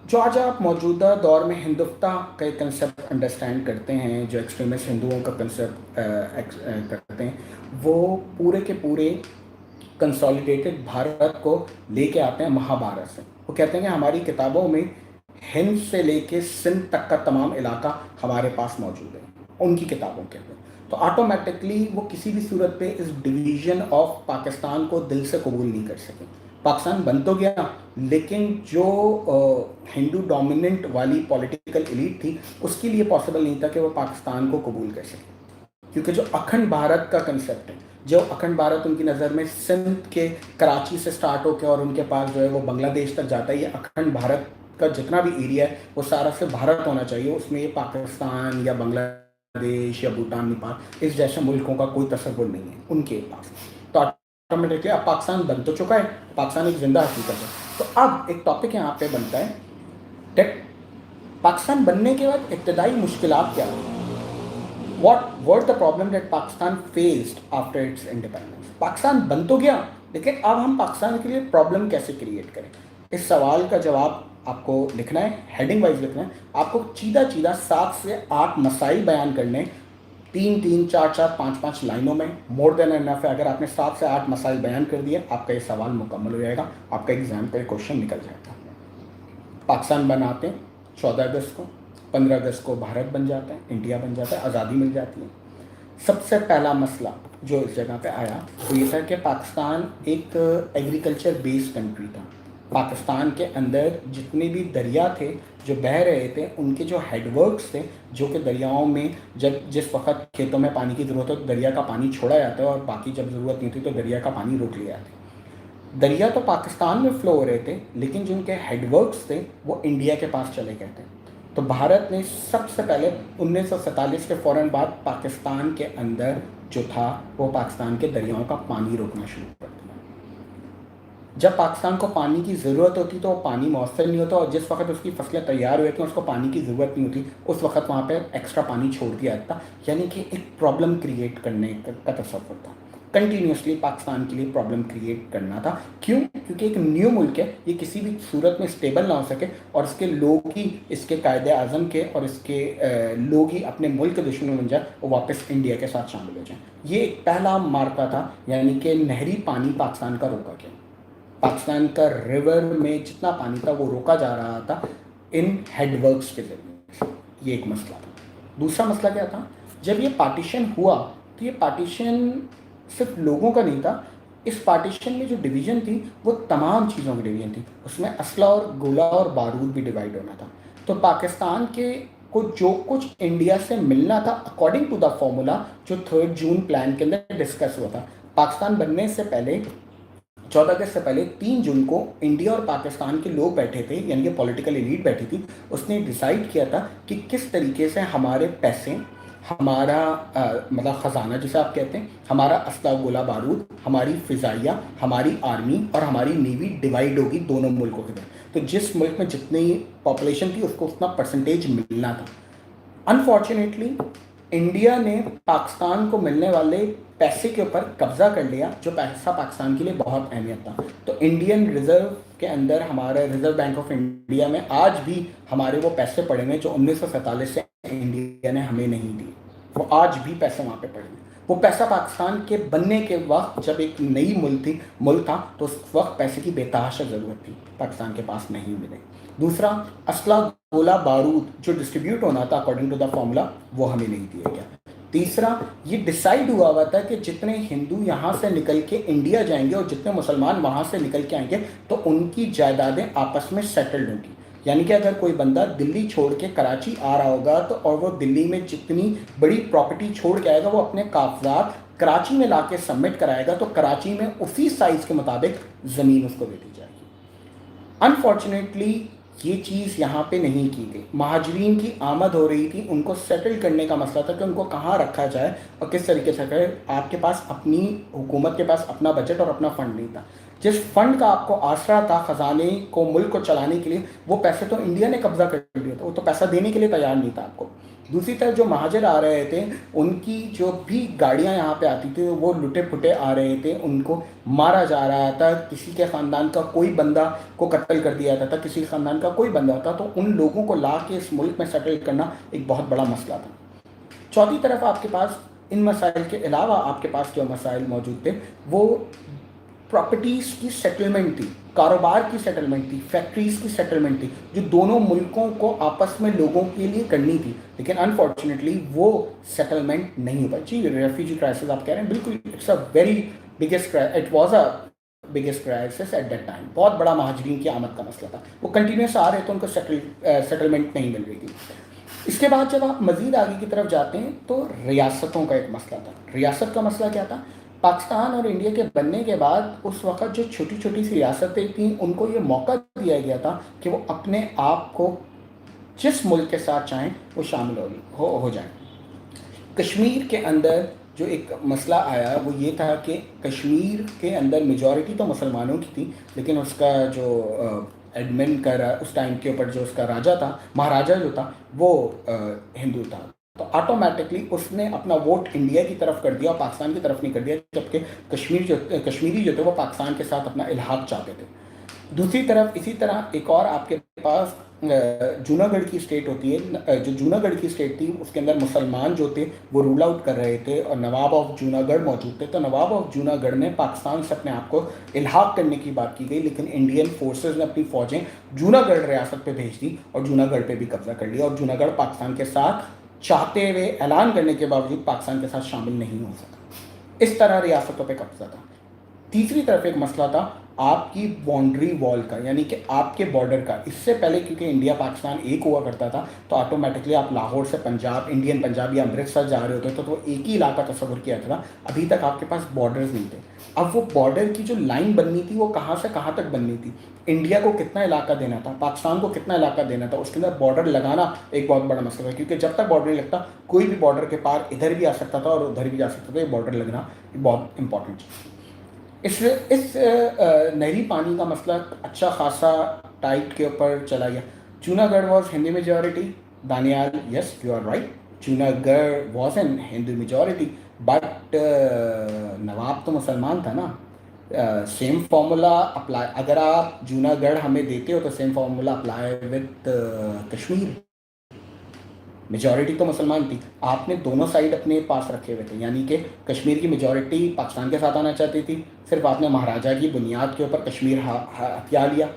جو آج آپ موجودہ دور میں ہندوتوا کا ایک کنسیپٹ انڈرسٹینڈ کرتے ہیں, جو ایکسٹریمسٹ ہندوؤں کا کنسیپٹ کرتے ہیں, وہ پورے کے پورے کنسالیڈیٹڈ بھارت کو لے کے آتے ہیں مہابھارت سے. وہ کہتے ہیں کہ ہماری کتابوں میں ہند سے لے کے سندھ تک کا تمام علاقہ ہمارے پاس موجود ہے, ان کی کتابوں کے اندر. تو آٹومیٹکلی وہ کسی بھی صورت پہ اس ڈویژن آف پاکستان کو دل سے قبول نہیں کر سکے. پاکستان بن تو گیا, لیکن جو ہندو ڈومیننٹ والی پولیٹیکل ایلیٹ تھی اس کے لیے پاسبل نہیں تھا کہ وہ پاکستان کو قبول کر سکے, کیونکہ جو اکھنڈ بھارت کا کنسیپٹ ہے, جو اکھنڈ بھارت ان کی نظر میں سندھ کے کراچی سے سٹارٹ ہو کے اور ان کے پاس جو ہے وہ بنگلہ دیش تک جاتا ہے, یہ اکھنڈ بھارت کا جتنا بھی ایریا ہے وہ سارا سے بھارت ہونا چاہیے. اس میں یہ پاکستان یا بنگلہ دیش یا بھوٹان, نیپال اس جیسے ملکوں کا کوئی تصور نہیں ہے ان کے پاس. تو آٹومیٹکلی اب پاکستان بن تو چکا ہے, پاکستان ایک زندہ حقیقت ہے. تو اب ایک ٹاپک یہاں پہ بنتا ہے کہ پاکستان بننے کے بعد ابتدائی مشکلات کیا ہوئی. What was the problem that Pakistan faced after its independence? Pakistan بن تو گیا, لیکن اب ہم پاکستان کے لیے پرابلم کیسے کریٹ کریں؟ اس سوال کا جواب آپ کو لکھنا ہے, ہیڈنگ وائز لکھنا ہے. آپ کو چیدہ 7 سے 8 مسائل بیان کرنے, 3 4 5 لائنوں میں, مور دین انف ہے. اگر آپ نے 7 سے 8 مسائل بیان کر دیے آپ کا یہ سوال مکمل ہو جائے گا, آپ کا ایگزام کا کوشچن نکل جائے گا. پاکستان بناتے ہیں 14 اگست کو, 15 اگست کو بھارت بن جاتا ہے, انڈیا بن جاتا ہے, آزادی مل جاتی ہے. سب سے پہلا مسئلہ جو اس جگہ پہ آیا وہ یہ تھا کہ پاکستان ایک ایگریکلچر بیسڈ کنٹری تھا. پاکستان کے اندر جتنے بھی دریا تھے جو بہہ رہے تھے ان کے جو ہیڈ ورکس تھے, جو کہ دریاؤں میں جس وقت کھیتوں میں پانی کی ضرورت ہو تو دریا کا پانی چھوڑا جاتا ہے, اور باقی جب ضرورت نہیں تھی تو دریا کا پانی روک لیا جاتا ہے. دریا تو پاکستان میں فلو ہو رہے تھے, لیکن جن کے ہیڈ ورکس تھے وہ انڈیا کے پاس چلے گئے تھے. تو بھارت نے سب سے پہلے 1947 کے فوراً بعد پاکستان کے اندر جو تھا وہ پاکستان کے دریاؤں کا پانی روکنا شروع کر دیا. جب پاکستان کو پانی کی ضرورت ہوتی تو وہ پانی میسر نہیں ہوتا, اور جس وقت اس کی فصلیں تیار ہوئی تھیں اس کو پانی کی ضرورت نہیں ہوتی, اس وقت وہاں پہ ایکسٹرا پانی چھوڑ دیا جاتا. یعنی کہ ایک پرابلم کریٹ کرنے کا تصور تھا, کنٹینیوسلی پاکستان کے لیے پرابلم کریٹ کرنا تھا. کیوں؟ کیونکہ ایک نیو ملک ہے, یہ کسی بھی صورت میں اسٹیبل نہ ہو سکے, اور اس کے لوگ ہی اس کے قائد اعظم کے اور اس کے لوگ ہی اپنے ملک کے دشمن بن جائے اور واپس انڈیا کے ساتھ شامل ہو جائیں. یہ ایک پہلا مارکا تھا, یعنی کہ نہری پانی پاکستان کا روکا گیا. پاکستان کا ریور میں جتنا پانی تھا وہ روکا جا رہا تھا ان ہیڈ ورکس کے ذریعے. یہ ایک مسئلہ تھا. دوسرا مسئلہ کیا تھا, جب یہ پارٹیشن ہوا تو یہ پارٹیشن صرف لوگوں کا نہیں تھا, اس پارٹیشن میں جو ڈویژن تھی وہ تمام چیزوں کی ڈویژن تھی. اس میں اسلحہ اور گولہ اور بارود بھی ڈیوائڈ ہونا تھا. تو پاکستان کے کو جو کچھ انڈیا سے ملنا تھا اکارڈنگ ٹو دا فارمولا جو 3 جون پلان کے اندر ڈسکس ہوا تھا, پاکستان بننے سے پہلے 14 اگست سے پہلے 3 جون کو انڈیا اور پاکستان کے لوگ بیٹھے تھے, یعنی کہ پولیٹیکل ایلیٹ بیٹھی تھی. اس نے ڈیسائیڈ کیا تھا کہ کس طریقے سے ہمارے پیسے, ہمارا مطلب خزانہ جسے آپ کہتے ہیں, ہمارا اسلحہ گولہ بارود, ہماری فضائیہ, ہماری آرمی اور ہماری نیوی ڈیوائڈ ہوگی دونوں ملکوں کے اندر. تو جس ملک میں جتنی پاپولیشن تھی اس کو اتنا پرسنٹیج ملنا تھا. انفارچونیٹلی انڈیا نے پاکستان کو ملنے والے پیسے کے اوپر قبضہ کر لیا, جو پیسہ پاکستان کے لیے بہت اہمیت تھا. تو انڈین ریزرو کے اندر, ہمارے ریزرو بینک آف انڈیا میں آج بھی ہمارے وہ پیسے پڑے ہوئے جو 1947 سے انڈیا نے ہمیں نہیں دی، وہ آج بھی پیسے وہاں پہ پڑے ہیں. وہ پیسہ پاکستان کے بننے کے وقت جب ایک نئی ملک تھا تو اس وقت پیسے کی بے تحاشا ضرورت تھی، پاکستان کے پاس نہیں ملے. دوسرا، اسلحہ گولہ بارود جو ڈسٹریبیوٹ ہونا تھا اکارڈنگ ٹو دا فارمولا وہ ہمیں نہیں دیا گیا. تیسرا، یہ ڈیسائیڈ ہوا تھا کہ جتنے ہندو یہاں سے نکل کے انڈیا جائیں گے اور جتنے مسلمان وہاں سے نکل کے آئیں گے تو ان کی جائیدادیں آپس میں سیٹلڈ ہوں گی. یعنی کہ اگر کوئی بندہ دلی چھوڑ کے کراچی آ رہا ہوگا تو اور وہ دلی میں جتنی بڑی پراپرٹی چھوڑ کے آئے گا وہ اپنے کاغذات کراچی میں لا کے سبمٹ کرائے گا تو کراچی میں اسی سائز کے مطابق زمین اس کو دے دی جائے گی. انفارچونیٹلی یہ چیز یہاں پہ نہیں کی گئی. مہاجرین کی آمد ہو رہی تھی، ان کو سیٹل کرنے کا مسئلہ تھا کہ ان کو کہاں رکھا جائے اور کس طریقے سے کرے. آپ کے پاس اپنی حکومت کے پاس اپنا بجٹ اور اپنا فنڈ نہیں تھا. جس فنڈ کا آپ کو آسرا تھا خزانے کو ملک کو چلانے کے لیے، وہ پیسے تو انڈیا نے قبضہ کر لیا تھا، وہ تو پیسہ دینے کے لیے تیار نہیں تھا آپ کو. دوسری طرف جو مہاجر آ رہے تھے ان کی جو بھی گاڑیاں یہاں پہ آتی تھی وہ لٹے پھٹے آ رہے تھے، ان کو مارا جا رہا تھا. کسی کے خاندان کا کوئی بندہ کو قتل کر دیا جاتا تھا، کسی خاندان کا کوئی بندہ تھا تو ان لوگوں کو لا کے اس ملک میں سیٹل کرنا ایک بہت بڑا مسئلہ تھا. چوتھی طرف آپ کے پاس ان مسائل کے علاوہ آپ کے پاس جو مسائل موجود تھے وہ پراپرٹیز کی سیٹلمنٹ تھی، کاروبار کی سیٹلمنٹ تھی، فیکٹریز کی سیٹلمنٹ تھی جو دونوں ملکوں کو آپس میں لوگوں کے لیے کرنی تھی. لیکن انفارچونیٹلی وہ سیٹلمنٹ نہیں ہو پائی. جی ریفیوجی کرائسس آپ کہہ رہے ہیں، بالکل it's a very biggest, it was a biggest crisis at that time. بہت بڑا مہاجرین کی آمد کا مسئلہ تھا. وہ کنٹینیوس آ رہے تھے، ان کو سیٹلمنٹ نہیں مل رہی تھی. اس کے بعد جب آپ مزید آگے کی طرف جاتے ہیں تو ریاستوں کا ایک مسئلہ تھا. ریاست کا مسئلہ کیا تھا؟ پاکستان اور انڈیا کے بننے کے بعد اس وقت جو چھوٹی چھوٹی سی ریاستیں تھیں ان کو یہ موقع دیا گیا تھا کہ وہ اپنے آپ کو جس ملک کے ساتھ چاہیں وہ شامل ہو جائیں. کشمیر کے اندر جو ایک مسئلہ آیا وہ یہ تھا کہ کشمیر کے اندر میجورٹی تو مسلمانوں کی تھی، لیکن اس کا جو ایڈمن کا اس ٹائم کے اوپر جو اس کا راجا تھا، مہاراجا جو تھا وہ ہندو تھا. تو آٹومیٹکلی اس نے اپنا ووٹ انڈیا کی طرف کر دیا اور پاکستان کی طرف نہیں کر دیا، جبکہ کشمیری جو تھے وہ پاکستان کے ساتھ اپنا الحاق چاہتے تھے. دوسری طرف اسی طرح ایک اور آپ کے پاس جوناگڑھ کی اسٹیٹ ہوتی ہے. جو جوناگڑھ کی اسٹیٹ تھی اس کے اندر مسلمان جو تھے وہ رول آؤٹ کر رہے تھے اور نواب آف جوناگڑھ موجود تھے. تو نواب آف جوناگڑھ نے پاکستان سے اپنے آپ کو الحاق کرنے کی بات کی گئی، لیکن انڈین فورسز نے اپنی فوجیں جوناگڑھ ریاست پہ بھیج دی اور جوناگڑھ پہ بھی قبضہ کر لیا اور جوناگڑھ پاکستان کے ساتھ چاہتے ہوئے اعلان کرنے کے باوجود پاکستان کے ساتھ شامل نہیں ہو سکا. اس طرح ریاستوں پہ قبضہ تھا. تیسری طرف ایک مسئلہ تھا آپ کی باؤنڈری وال کا، یعنی کہ آپ کے بارڈر کا. اس سے پہلے کیونکہ انڈیا پاکستان ایک ہوا کرتا تھا تو آٹومیٹکلی آپ لاہور سے پنجاب، انڈین پنجاب یا امرتسر جا رہے ہوتے تھے تو وہ ایک ہی علاقہ تصور کیا تھا. ابھی تک آپ کے پاس بارڈرز نہیں تھے. اب وہ بارڈر کی جو لائن بننی تھی وہ کہاں سے کہاں تک بننی تھی، انڈیا کو کتنا علاقہ دینا تھا، پاکستان کو کتنا علاقہ دینا تھا، اس کے اندر بارڈر لگانا ایک بہت بڑا مسئلہ تھا. کیونکہ جب تک بارڈر نہیں لگتا کوئی بھی بارڈر کے پار ادھر بھی آ سکتا تھا اور ادھر بھی جا سکتا تھا. یہ بارڈر لگنا بہت امپورٹنٹ چیز. اس نہری پانی کا مسئلہ اچھا خاصا ٹائٹ کے اوپر چلا گیا. Junagadh was Hindu majority. Daniyal, yes you are right, Junagadh was an Hindu majority but نواب تو مسلمان تھا نا. سیم فارمولا اپلائی، اگر آپ جوناگڑھ ہمیں دیتے ہو تو same formula apply with Kashmir. Majority تو مسلمان تھی، آپ نے دونوں سائڈ اپنے پاس رکھے ہوئے تھے. یعنی کہ کشمیر کی میجورٹی پاکستان کے ساتھ آنا چاہتی تھی، صرف آپ نے مہاراجا کی بنیاد کے اوپر کشمیر ہتھیا لیا.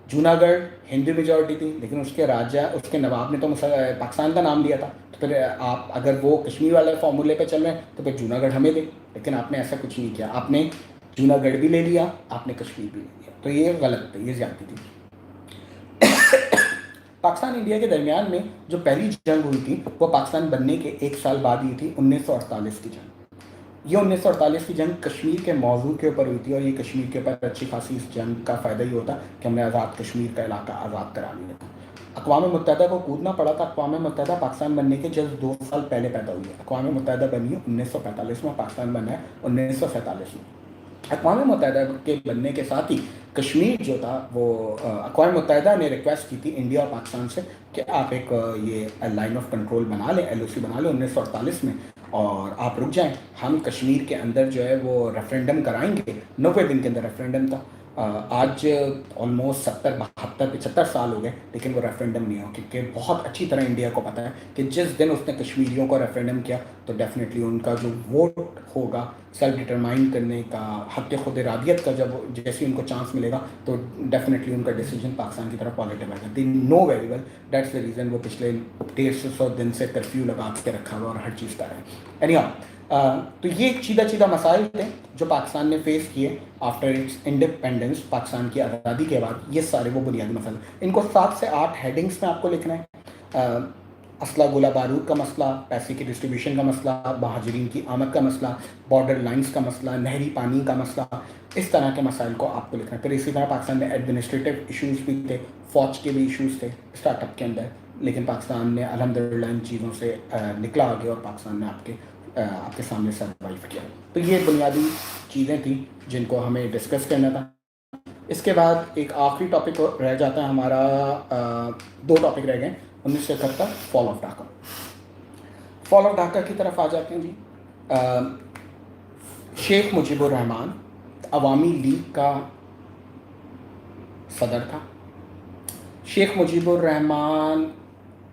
جوناگڑھ ہندو میجورٹی تھی لیکن اس کے راجا، اس کے نواب نے تو پاکستان کا نام دیا تھا. تو پھر آپ اگر وہ کشمیر والے فارمولے پہ چل رہے ہیں تو پھر جوناگڑھ ہمیں دے. لیکن آپ نے ایسا کچھ نہیں کیا، آپ نے جوناگڑھ بھی لے لیا، آپ نے کشمیر بھی لے لیا. تو یہ غلط تھی، یہ زیادتی تھی. پاکستان انڈیا کے درمیان میں جو پہلی جنگ ہوئی تھی وہ پاکستان بننے کے ایک سال بعد ہی تھی، 1948 کی جنگ. یہ 1948 کی جنگ کشمیر کے موضوع کے اوپر ہوئی تھی اور یہ کشمیر کے اوپر اچھی خاصی اس جنگ کا فائدہ یہ ہوتا کہ ہم نے آزاد کشمیر کا علاقہ آزاد کرا لیا تھا. اقوام متحدہ کو کودنا پڑا تھا. اقوام متحدہ پاکستان بننے کے جلد 2 سال پہلے پیدا ہوئی ہے. اقوام متحدہ بنی ہے 1945 میں، پاکستان بنا ہے 1947 میں. اقوام متحدہ کے بننے کے ساتھ ہی کشمیر جو تھا وہ اقوام متحدہ نے ریکویسٹ کی تھی انڈیا اور پاکستان سے کہ آپ ایک یہ لائن آف کنٹرول بنا لیں، LOC بنا لیں 1948 میں، اور آپ رک جائیں. ہم کشمیر کے اندر جو ہے وہ ریفرینڈم کرائیں گے. 90 دن کے اندر ریفرینڈم تھا. آج آلموسٹ 70 72 75 سال ہو گئے لیکن وہ ریفرینڈم نہیں ہو، کیونکہ بہت اچھی طرح انڈیا کو پتہ ہے کہ جس دن اس نے کشمیریوں کو ریفرینڈم کیا تو ڈیفینیٹلی ان کا جو ووٹ ہوگا سیلف ڈٹرمائن کرنے کا، حق خود ارادیت کا، جب جیسے ان کو چانس ملے گا تو ڈیفینیٹلی ان کا ڈیسیجن پاکستان کی طرف پازیٹیو آئے گا. They know very well that's the reason وہ پچھلے 150 دن سے کرفیو لگا کے رکھا ہوا اور ہر چیز کا ہے. اینی تو یہ چیدہ مسائل تھے جو پاکستان نے فیس کیے آفٹر اٹس انڈیپینڈنس، پاکستان کی آزادی کے بعد. یہ سارے وہ بنیادی مسائل، ان کو 7 سے 8 ہیڈنگس میں آپ کو لکھنا ہے. اسلحہ گولہ بارود کا مسئلہ، پیسے کی ڈسٹریبیوشن کا مسئلہ، مہاجرین کی آمد کا مسئلہ، بارڈر لائنز کا مسئلہ، نہری پانی کا مسئلہ، اس طرح کے مسائل کو آپ کو لکھنا ہے. پھر اسی طرح پاکستان میں ایڈمنسٹریٹو ایشوز بھی تھے، فوج کے بھی ایشوز تھے اسٹارٹ اپ کے اندر، لیکن پاکستان نے الحمدللہ ان چیزوں سے نکلا آگے اور پاکستان نے آپ کے سامنے سروائیو کیا. تو یہ بنیادی چیزیں تھیں جن کو ہمیں ڈسکس کرنا تھا. اس کے بعد ایک آخری ٹاپک رہ جاتا ہے ہمارا، 2 ٹاپک رہ گئے. 1971 fall of Dhaka. Fall of Dhaka کی طرف آ جاتے ہیں جی. شیخ مجیب الرحمان عوامی لیگ کا صدر تھا. شیخ مجیب الرحمان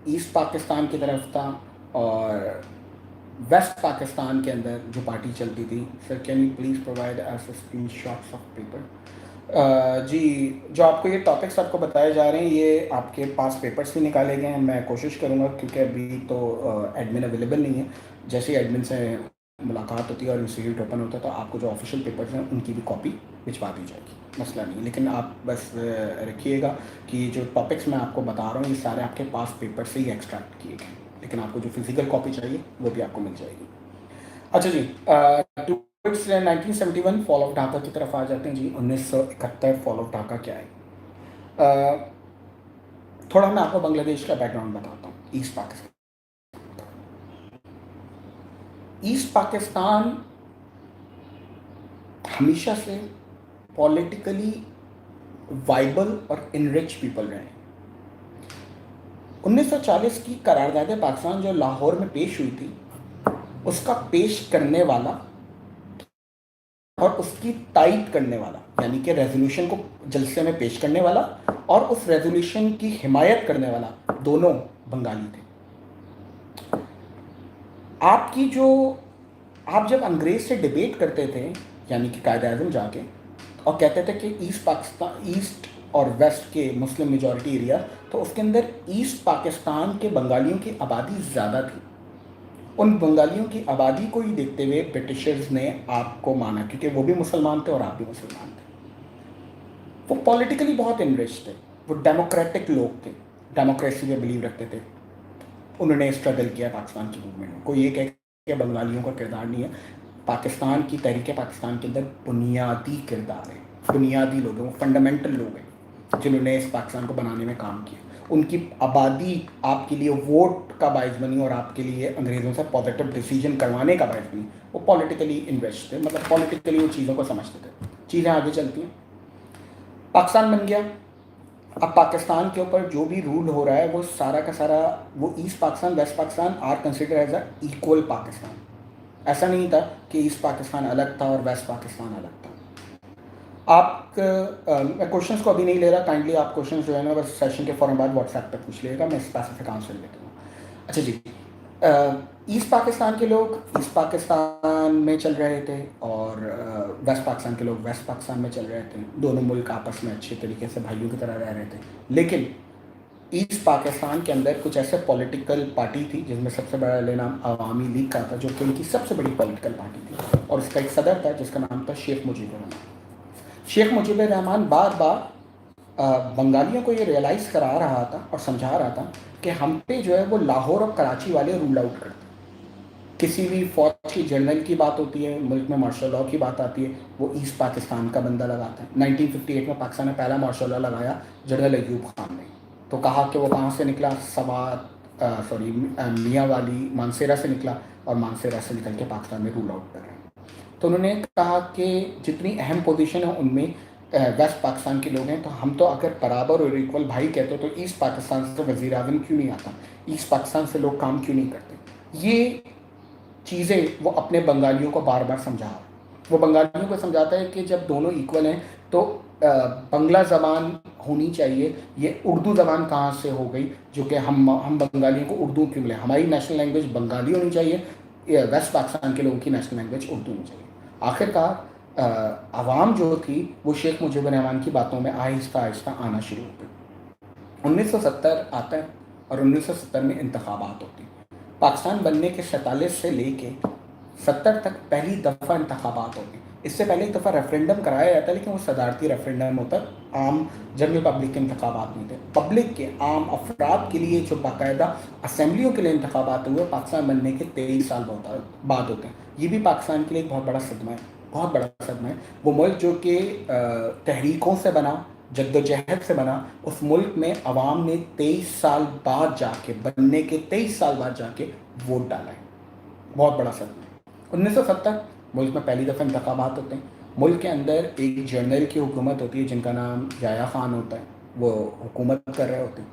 ایسٹ پاکستان کی طرف تھا اور ویسٹ پاکستان کے اندر جو پارٹی چلتی تھی. Sir can you please provide these screen shots of paper. جی جو آپ کو یہ ٹاپکس آپ کو بتائے جا رہے ہیں یہ آپ کے پاس پیپرس بھی نکالے گئے ہیں. میں کوشش کروں گا کیونکہ ابھی تو ایڈمن اویلیبل نہیں ہے. جیسے ہی ایڈمن سے ملاقات ہوتی ہے اور انسٹیٹیوٹ اوپن ہوتا ہے تو آپ کو جو آفیشیل پیپرز ہیں ان کی بھی کاپی بھجوا دی جائے گی، مسئلہ نہیں. لیکن آپ بس رکھیے گا کہ جو ٹاپکس میں آپ کو بتا رہا ہوں یہ سارے آپ کے پاس پیپر سے ہی ایکسٹریکٹ کیے گئے، لیکن آپ کو جو فزیکل کاپی چاہیے وہ بھی آپ کو مل جائے گی. اچھا جی 1971 فال آف ڈھاکہ کی طرف آ جاتے ہیں جی. 1971 فال آف ڈھاکہ کیا ہے؟ تھوڑا میں آپ کو بنگلہ دیش کا بیک گراؤنڈ بتاتا ہوں. ایسٹ پاکستان ہمیشہ سے پولیٹیکلی وائبل اور انرچ پیپل رہے ہیں. 1940 کی قرارداد پاکستان جو لاہور میں پیش ہوئی تھی اس کا پیش کرنے والا اور اس کی تائید کرنے والا، یعنی کہ ریزولوشن کو جلسے میں پیش کرنے والا اور اس ریزولوشن کی حمایت کرنے والا، دونوں بنگالی تھے. آپ جب انگریز سے ڈیبیٹ کرتے تھے یعنی کہ قائد اعظم جا کے اور کہتے تھے کہ ایسٹ اور ویسٹ کے مسلم میجورٹی ایریا، تو اس کے اندر ایسٹ پاکستان کے بنگالیوں کی آبادی زیادہ تھی. ان بنگالیوں کی آبادی کو ہی دیکھتے ہوئے برٹشرز نے آپ کو مانا، کیونکہ وہ بھی مسلمان تھے اور آپ بھی مسلمان تھے. وہ پولیٹیکلی بہت انرچ تھے، وہ ڈیموکریٹک لوگ تھے، ڈیموکریسی میں بلیو رکھتے تھے. انہوں نے اسٹرگل کیا پاکستان کی موومنٹ میں. کوئی یہ کہ بنگالیوں کا کردار نہیں ہے، پاکستان کی تحریک پاکستان کے اندر بنیادی کردار ہے، بنیادی لوگ ہیں، وہ فنڈامنٹل لوگ ہیں جنہوں نے اس پاکستان کو بنانے میں کام کیا. ان کی آبادی آپ کے لیے ووٹ کا باعث بنی اور آپ کے لیے انگریزوں سے پازیٹیو ڈیسیجن کروانے کا باعث بنی. وہ پولیٹیکلی انویسٹ تھے، مطلب پولیٹیکلی وہ چیزوں کو سمجھتے تھے. چیزیں آگے چلتی ہیں، پاکستان بن گیا. اب پاکستان کے اوپر جو بھی رول ہو رہا ہے وہ سارا کا سارا وہ East Pakistan West Pakistan are consider as a equal Pakistan. ایسا نہیں تھا کہ ایسٹ پاکستان الگ تھا اور ویسٹ پاکستان الگ تھا. آپ میں کوشچنس کو ابھی نہیں لے رہا، کائنڈلی آپ کوشچنس جو ہے نا بس سیشن کے فوراً بعد واٹس ایپ پہ پوچھ لیے گا، میں اسپیسیفک آنسر دیتا ہوں. اچھا جی، ایسٹ پاکستان کے لوگ ایسٹ پاکستان میں چل رہے تھے اور ویسٹ پاکستان کے لوگ ویسٹ پاکستان میں چل رہے تھے. دونوں ملک آپس میں اچھے طریقے سے بھائیوں کی طرح رہ رہے تھے. لیکن ایسٹ پاکستان کے اندر کچھ ایسے پولیٹیکل پارٹی تھی جس میں سب سے بڑا نام عوامی لیگ کا تھا، جو کہ ان کی سب سے بڑی پولیٹیکل پارٹی تھی اور اس کا ایک صدر تھا جس کا نام تھا شیخ مجیب الرحمان. شیخ مجیب الرحمان بار بار بنگالیوں کو یہ ریئلائز کرا رہا تھا اور سمجھا رہا تھا کہ ہم پہ جو ہے وہ لاہور اور کراچی والے رول آؤٹ کرتے ہیں. کسی بھی فوج کی جنرل کی بات ہوتی ہے، ملک میں مارشل لاء کی بات آتی ہے، وہ ایسٹ پاکستان کا بندہ لگاتا ہے. 1958 میں پاکستان نے پہلا مارشل لاء لگایا جنرل ایوب خان نے. تو کہا کہ وہ کہاں سے نکلا، میاں والی مانسیرا سے نکلا اور مانسیرا سے نکل کے پاکستان میں رول آؤٹ کر رہے ہیں. تو انہوں نے کہا کہ جتنی اہم پوزیشن ہے ان میں ویسٹ پاکستان کے لوگ ہیں، تو ہم تو اگر برابر اور ایکول بھائی کہتے ہو تو ایسٹ پاکستان سے وزیر اعظم کیوں نہیں آتا، ایسٹ پاکستان سے لوگ کام کیوں نہیں کرتے. یہ چیزیں وہ اپنے بنگالیوں کو بار بار سمجھا. وہ بنگالیوں کو سمجھاتا ہے کہ جب دونوں ایکول ہیں تو بنگلہ زبان ہونی چاہیے. یہ اردو زبان کہاں سے ہو گئی جو کہ ہم بنگالیوں کو اردو کیوں ملے؟ ہماری نیشنل لینگویج بنگالی ہونی چاہیے, ویسٹ پاکستان کے لوگوں کی نیشنل لینگویج اردو ہونی چاہیے. آخرکار عوام جو تھی وہ شیخ مجیب الرحمان کی باتوں میں آہستہ آہستہ آنا شروع ہو گئی. 1970 آتا ہے اور 1970 میں انتخابات ہوتی ہیں. پاکستان بننے کے 47 سے لے کے 70 تک پہلی دفعہ انتخابات ہوتی ہیں. اس سے پہلے ایک دفعہ ریفرینڈم کرایا جاتا ہے, لیکن وہ صدارتی ریفرینڈم ہوتا ہے, عام جنرل پبلک کے انتخابات نہیں تھے. پبلک کے عام افراد کے لیے جو باقاعدہ اسمبلیوں کے لیے انتخابات ہوئے پاکستان بننے کے 23 سال بعد ہوتے ہیں. یہ بھی پاکستان کے لیے ایک بہت بڑا صدمہ ہے, بہت بڑا صدمہ ہے. وہ ملک جو کہ تحریکوں سے بنا, جد و جہد سے بنا, اس ملک میں عوام نے 23 سال بعد جا کے, بننے کے 23 سال بعد جا کے ووٹ ڈالا ہے. بہت بڑا صدمہ ہے. 1970 ملک میں پہلی دفعہ انتخابات ہوتے ہیں. ملک کے اندر ایک جنرل کی حکومت ہوتی ہے جن کا نام یحییٰ خان ہوتا ہے, وہ حکومت کر رہے ہوتے ہیں.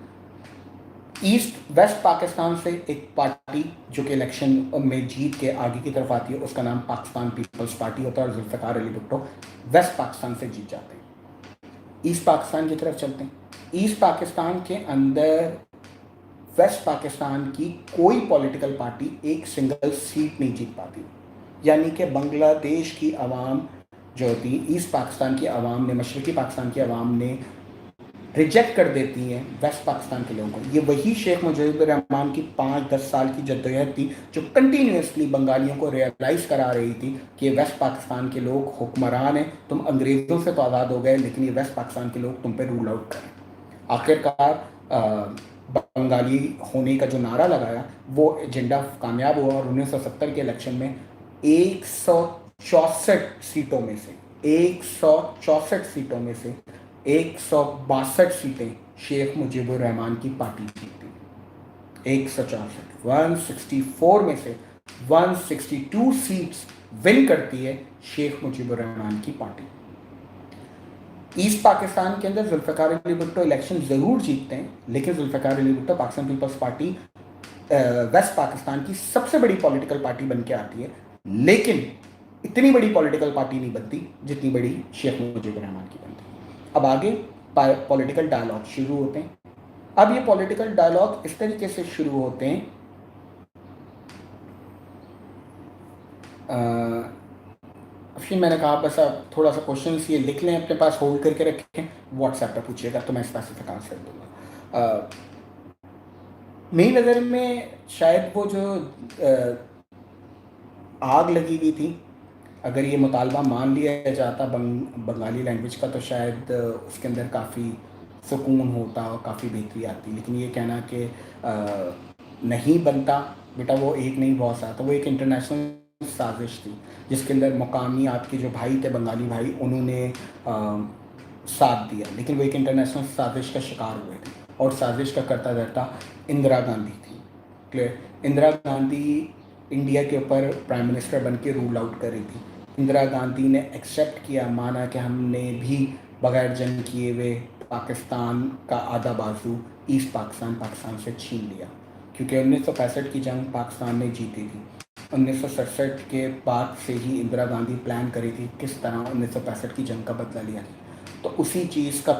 ایسٹ ویسٹ پاکستان سے ایک پارٹی جو کہ الیکشن میں جیت کے آگے کی طرف آتی ہے, اس کا نام پاکستان پیپلز پارٹی ہوتا ہے, اور ذوالفقار علی بھٹو ویسٹ پاکستان سے جیت جاتے ہیں. ایسٹ پاکستان کی طرف چلتے ہیں. ایسٹ پاکستان کے اندر ویسٹ پاکستان کی کوئی پولیٹیکل پارٹی ایک سنگل سیٹ نہیں جیت پاتی. یعنی کہ بنگلہ دیش کی عوام جو ہوتی ہے, ایسٹ پاکستان کی عوام نے, مشرقی پاکستان کی عوام نے ریجیکٹ کر دیتی ہیں ویسٹ پاکستان کے لوگوں کو. یہ وہی شیخ مجیب الرحمان کی 5-10 سال کی جدوجہد تھی جو کنٹینیوسلی بنگالیوں کو ریئلائز کرا رہی تھی کہ ویسٹ پاکستان کے لوگ حکمران ہیں, تم انگریزوں سے تو آزاد ہو گئے لیکن یہ ویسٹ پاکستان کے لوگ تم پہ رول آؤٹ کریں. آخرکار بنگالی ہونے کا جو نعرہ لگایا وہ ایجنڈا کامیاب ہوا, اور 1970 کے الیکشن میں 164 سیٹوں میں سے 164 سیٹوں میں سے 162 سیٹیں شیخ مجیب الرحمان کی پارٹی جیتی. 164 میں سے 162 سیٹس ون کرتی ہے شیخ مجیب الرحمان کی پارٹی. ایسٹ پاکستان کے اندر ذوالفقار علی بھٹو الیکشن ضرور جیتتے ہیں, لیکن Zulfiqar Ali Bhutto Pakistan Peoples Party West Pakistan کی سب سے بڑی پولیٹیکل پارٹی بن کے آتی ہے, لیکن اتنی بڑی پولیٹیکل پارٹی نہیں بنتی جتنی بڑی شیخ مجیب الرحمان کی بنتی. اب آگے پولیٹیکل ڈائلاگ شروع ہوتے ہیں. اب یہ پولیٹیکل ڈائلاگ اس طریقے سے شروع ہوتے ہیں, افشین میں نے کہا بس آپ تھوڑا سا کوشچنس یہ لکھ لیں, اپنے پاس ہولڈ کر کے رکھیں, واٹس ایپ پہ پوچھیے گا تو میں اسپیسیفک آنسر دوں گا. میری نظر میں شاید وہ جو آگ لگی ہوئی تھی, اگر یہ مطالبہ مان لیا جاتا بنگالی لینگویج کا تو شاید اس کے اندر کافی سکون ہوتا اور کافی بہتری آتی. لیکن یہ کہنا کہ نہیں بنتا بیٹا, وہ ایک نہیں بہت سا تھا, وہ ایک انٹرنیشنل سازش تھی جس کے اندر مقامی آپ کے جو بھائی تھے بنگالی بھائی انہوں نے ساتھ دیا, لیکن وہ ایک انٹرنیشنل سازش کا شکار ہوئے تھے, اور سازش کا کرتا دھرتا اندرا گاندھی تھی. کلیئر, اندرا گاندھی انڈیا کے اوپر پرائم منسٹر بن کے رول آؤٹ کر رہی تھی. اندرا گاندھی نے ایکسیپٹ کیا, مانا کہ ہم نے بھی بغیر جنگ کیے ہوئے پاکستان کا آدھا بازو ایسٹ پاکستان سے چھین لیا, کیونکہ 1965 کی جنگ پاکستان نے جیتی تھی. 1967 کے بعد سے ہی اندرا گاندھی پلان کری تھی کس طرح 1965 کی جنگ کا بدلہ لیا تھا. تو اسی چیز کا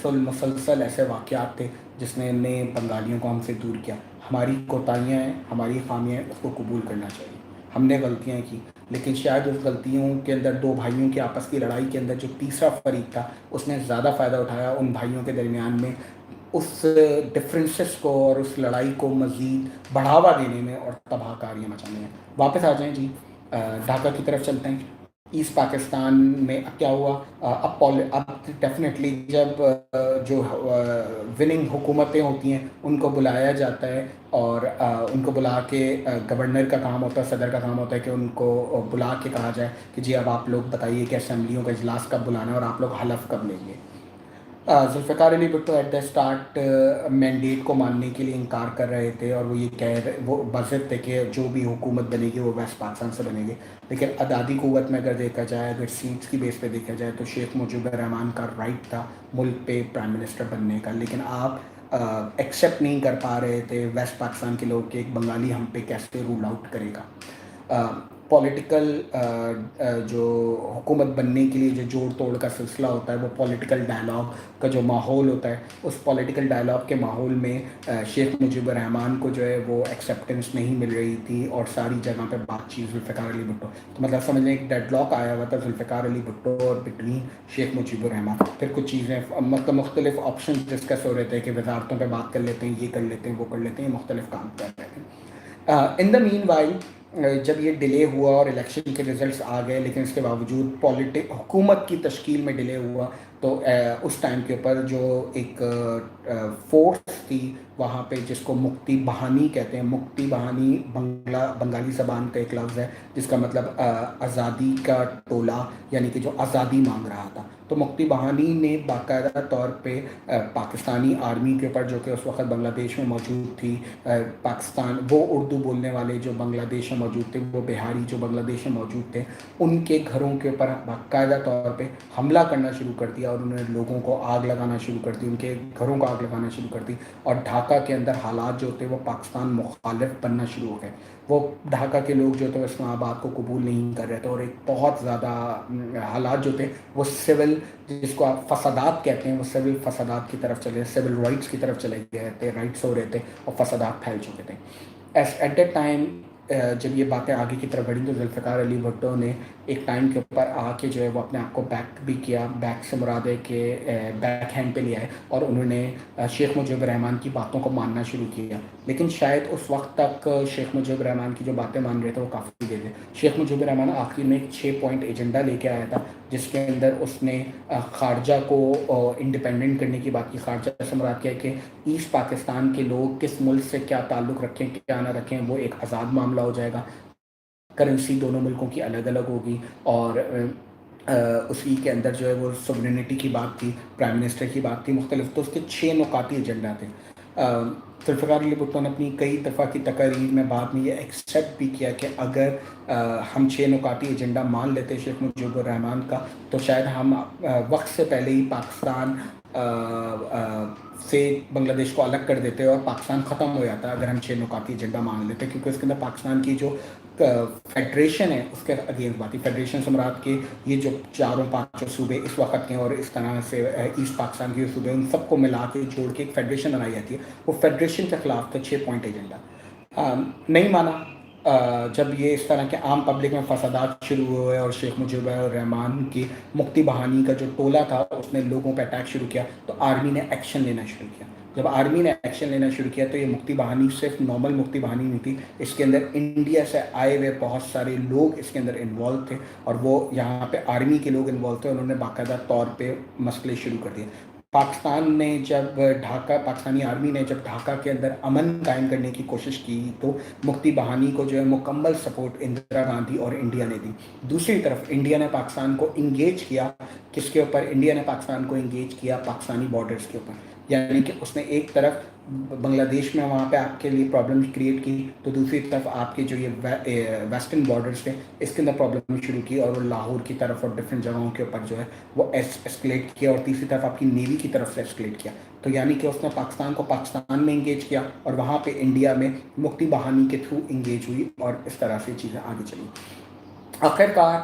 مسلسل ایسے واقعات تھے جس نے بنگالیوں کو ہم سے دور کیا. ہماری کوتاہیاں ہیں, ہماری خامیاں ہیں, اس کو قبول کرنا چاہیے. ہم نے غلطیاں کی, لیکن شاید اس غلطیوں کے اندر دو بھائیوں کی آپس کی لڑائی کے اندر جو تیسرا فریق تھا اس نے زیادہ فائدہ اٹھایا ان بھائیوں کے درمیان میں اس ڈفرینسز کو اور اس لڑائی کو مزید بڑھاوا دینے میں اور تباہ کاریاں مچانے میں. واپس آ جائیں جی, ڈھاکہ کی طرف چلتے ہیں. ایسٹ پاکستان میں اب کیا ہوا, اب ڈیفینیٹلی جب جو وننگ حکومتیں ہوتی ہیں ان کو بلایا جاتا ہے, اور ان کو بلا کے گورنر کا کام ہوتا ہے, صدر کا کام ہوتا ہے کہ ان کو بلا کے کہا جائے کہ جی اب آپ لوگ بتائیے کہ اسمبلیوں کا اجلاس کب بلانا ہے اور آپ لوگ حلف کب لیں گے. Zulfiqar Ali Bhutto at the start mandate کو ماننے کے لیے انکار کر رہے تھے, اور وہ یہ وہ بضد تھے کہ جو بھی حکومت بنے گی وہ ویسٹ پاکستان سے بنے گی. لیکن ادادی قوت میں اگر دیکھا جائے, اگر سیٹس کی بیس پہ دیکھا جائے تو شیخ مجیب الرحمان کا رائٹ تھا ملک پہ پرائم منسٹر بننے کا, لیکن آپ ایکسیپٹ نہیں کر پا رہے تھے ویسٹ پاکستان کے لوگ کہ ایک بنگالی ہم پہ کیسے رول آؤٹ کرے گا. پولیٹیکل جو حکومت بننے کے لیے جو جوڑ توڑ کا سلسلہ ہوتا ہے، وہ پولیٹیکل ڈائلاگ کا جو ماحول ہوتا ہے، اس پولیٹیکل ڈائلاگ کے ماحول میں شیخ مجیب الرحمان کو جو ہے وہ ایکسیپٹنس نہیں مل رہی تھی، اور ساری جگہ پہ بات چیت ذوالفقار علی بھٹو، تو مطلب سمجھ لیں ایک ڈیڈ لاک آیا ہوا تھا ذوالفقار علی بھٹو اور بٹوین شیخ مجیب الرحمان. پھر کچھ چیزیں مطلب مختلف آپشن ڈسکس ہو رہے تھے کہ وزارتوں پہ بات کر لیتے ہیں، یہ کر لیتے ہیں، وہ کر لیتے ہیں، مختلف کام کر رہے تھے. ان دا مین وائل جب یہ ڈیلے ہوا اور الیکشن کے ریزلٹس آ گئے، لیکن اس کے باوجود حکومت کی تشکیل میں ڈیلے ہوا، تو اس ٹائم کے اوپر جو ایک فورس تھی وہاں پہ، جس کو مکتی بہانی کہتے ہیں، مکتی بہانی بنگالی زبان کا ایک لفظ ہے جس کا مطلب آزادی کا ٹولہ، یعنی کہ جو آزادی مانگ رہا تھا. تو مکتی بہانی نے باقاعدہ طور پہ پاکستانی آرمی کے اوپر، جو کہ اس وقت بنگلہ دیش میں موجود تھی، پاکستان وہ اردو بولنے والے جو بنگلہ دیش میں موجود تھے، وہ بہاری جو بنگلہ دیش میں موجود تھے، ان کے گھروں کے اوپر باقاعدہ طور پہ حملہ کرنا شروع کر دیا، اور انہوں نے لوگوں کو آگ لگانا شروع کر دی، ان کے گھروں کو آگ لگانا شروع کر دی. اور ڈھاکہ کے اندر حالات جو تھے وہ پاکستان مخالف بننا شروع ہو گئے. وہ ڈھاکہ کے لوگ جو تھے وہ اسلام آباد کو قبول نہیں کر رہے تھے، اور ایک بہت زیادہ حالات جو تھے وہ سول، جس کو آپ فسادات کہتے ہیں، وہ سول فسادات کی طرف چلے، سول رائٹس کی طرف چلے گئے تھے، رائٹس ہو رہے تھے اور فسادات پھیل چکے تھے. ایٹ اے ٹائم جب یہ باتیں آگے کی طرف بڑھیں تو ذوالفقار علی بھٹو نے ایک ٹائم کے اوپر آ کے جو ہے وہ اپنے آپ کو بیک بھی کیا، بیک سے مراد ہے کہ بیک ہینڈ پہ لیا ہے، اور انہوں نے شیخ مجیب الرحمان کی باتوں کو ماننا شروع کیا. لیکن شاید اس وقت تک شیخ مجیب الرحمان کی جو باتیں مان رہے تھے وہ کافی دیر تھے. شیخ مجیب الرحمان آخر میں ایک 6 پوائنٹ ایجنڈا لے کے آیا تھا، جس کے اندر اس نے خارجہ کو انڈیپینڈنٹ کرنے کی بات کی. خارجہ سے مراد کیا ہے کہ ایسٹ پاکستان کے لوگ کس ملک سے کیا تعلق رکھیں، کیا نہ رکھیں، وہ ایک آزاد معاملہ ہو جائے گا. کرنسی دونوں ملکوں کی الگ الگ ہوگی، اور اسی کے اندر جو ہے وہ سوورینٹی کی بات تھی، پرائم منسٹر کی بات تھی، مختلف. تو اس کے 6 نکاتی ایجنڈا تھے. ذوالفقار علی بھٹو نے اپنی کئی دفعہ کی تقاریر میں بعد میں یہ ایکسیپٹ بھی کیا کہ اگر ہم 6 نکاتی ایجنڈا مان لیتے شیخ مجیب الرحمان کا، تو شاید ہم وقت سے پہلے ہی پاکستان سے بنگلہ دیش کو الگ کر دیتے اور پاکستان ختم ہو جاتا اگر ہم 6 نکاتی ایجنڈا مان لیتے، کیونکہ اس کے اندر پاکستان کی جو فیڈریشن ہے اس کے اگینسٹ بات ہے. فیڈریشن سے مراد کے یہ جو 4-5 صوبے اس وقت کے، اور اس طرح سے ایسٹ پاکستان کے صوبے، ان سب کو ملا کے جوڑ کے ایک فیڈریشن بنائی جاتی ہے، وہ فیڈریشن کے خلاف تھا 6 پوائنٹ ایجنڈا. نہیں مانا. جب یہ اس طرح کے عام پبلک میں فسادات شروع ہوئے اور شیخ مجیب الرحمان کی مکتی بہانی کا جو ٹولہ تھا اس نے لوگوں پہ اٹیک شروع کیا، تو آرمی نے ایکشن لینا شروع کیا. جب آرمی نے ایکشن لینا شروع کیا تو یہ مکتی بہانی صرف نارمل مکتی بہانی نہیں تھی، اس کے اندر انڈیا سے آئے ہوئے بہت سارے لوگ اس کے اندر انوالو تھے، اور وہ یہاں پہ آرمی کے لوگ انوالو تھے. انہوں نے باقاعدہ طور پہ مسئلے شروع کر دیے. پاکستانی آرمی نے جب ڈھاکہ کے اندر امن قائم کرنے کی کوشش کی تو مکتی بہانی کو جو ہے مکمل سپورٹ اندرا گاندھی اور انڈیا نے دی. دوسری طرف انڈیا نے پاکستان کو انگیج کیا. کس کے اوپر انڈیا نے پاکستان کو انگیج کیا؟ پاکستانی بارڈرز کے اوپر. یعنی کہ اس نے ایک طرف بنگلہ دیش میں وہاں پہ آپ کے لیے پرابلم کریٹ کی، تو دوسری طرف آپ کے جو یہ ویسٹرن بارڈرز تھے اس کے اندر پرابلم شروع کی، اور لاہور کی طرف اور ڈفرینٹ جگہوں کے اوپر جو ہے وہ ایسکلیٹ کیا، اور تیسری طرف آپ کی نیوی کی طرف سے ایسکلیٹ کیا. تو یعنی کہ اس نے پاکستان کو پاکستان میں انگیج کیا، اور وہاں پہ انڈیا میں مکتی بہانی کے تھرو انگیج ہوئی، اور اس طرح سے چیزیں آگے چلی. آخرکار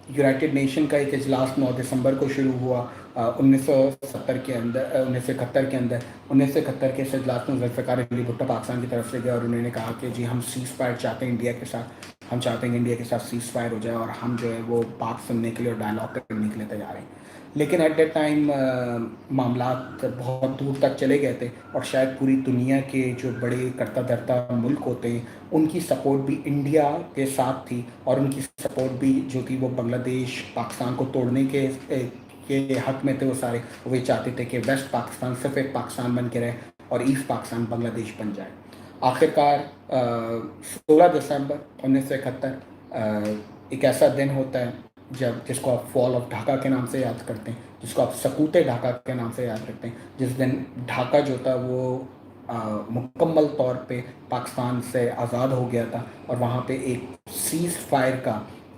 یونائٹڈ نیشن کا ایک اجلاس 9 دسمبر کو شروع ہوا 1971 کے اندر. 1971 کے اس اجلاس میں ذوالفقار علی بھٹو پاکستان کی طرف سے گئے، اور انہوں نے کہا کہ جی ہم سیز فائر چاہتے ہیں انڈیا کے ساتھ، ہم چاہتے ہیں کہ انڈیا کے ساتھ سیز فائر ہو جائے، اور ہم جو ہے وہ بات سننے کے لیے اور ڈائلاگ کرنے کے لیے تیار ہیں. لیکن ایٹ دیٹ ٹائم معاملات بہت دور تک چلے گئے تھے، اور شاید پوری دنیا کے جو بڑے کرتا دھرتا ملک ہوتے ہیں ان کی سپورٹ بھی انڈیا کے ساتھ تھی، اور ان کی سپورٹ بھی جو کہ وہ بنگلہ دیش پاکستان کو توڑنے کے حق میں تھے. وہ سارے وہ چاہتے تھے کہ ویسٹ پاکستان صرف ایک پاکستان بن کے رہے اور ایسٹ پاکستان بنگلہ دیش بن جائے. آخرکار 16 دسمبر 1971 ایک ایسا دن ہوتا ہے جس کو آپ فال آف ڈھاکہ کے نام سے یاد کرتے ہیں، جس کو آپ سقوط ڈھاکہ کے نام سے یاد کرتے ہیں، جس دن ڈھاکہ جو تھا وہ مکمل طور پہ پاکستان سے آزاد ہو گیا تھا، اور وہاں پہ ایک سیز فائر کا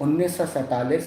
1947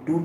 3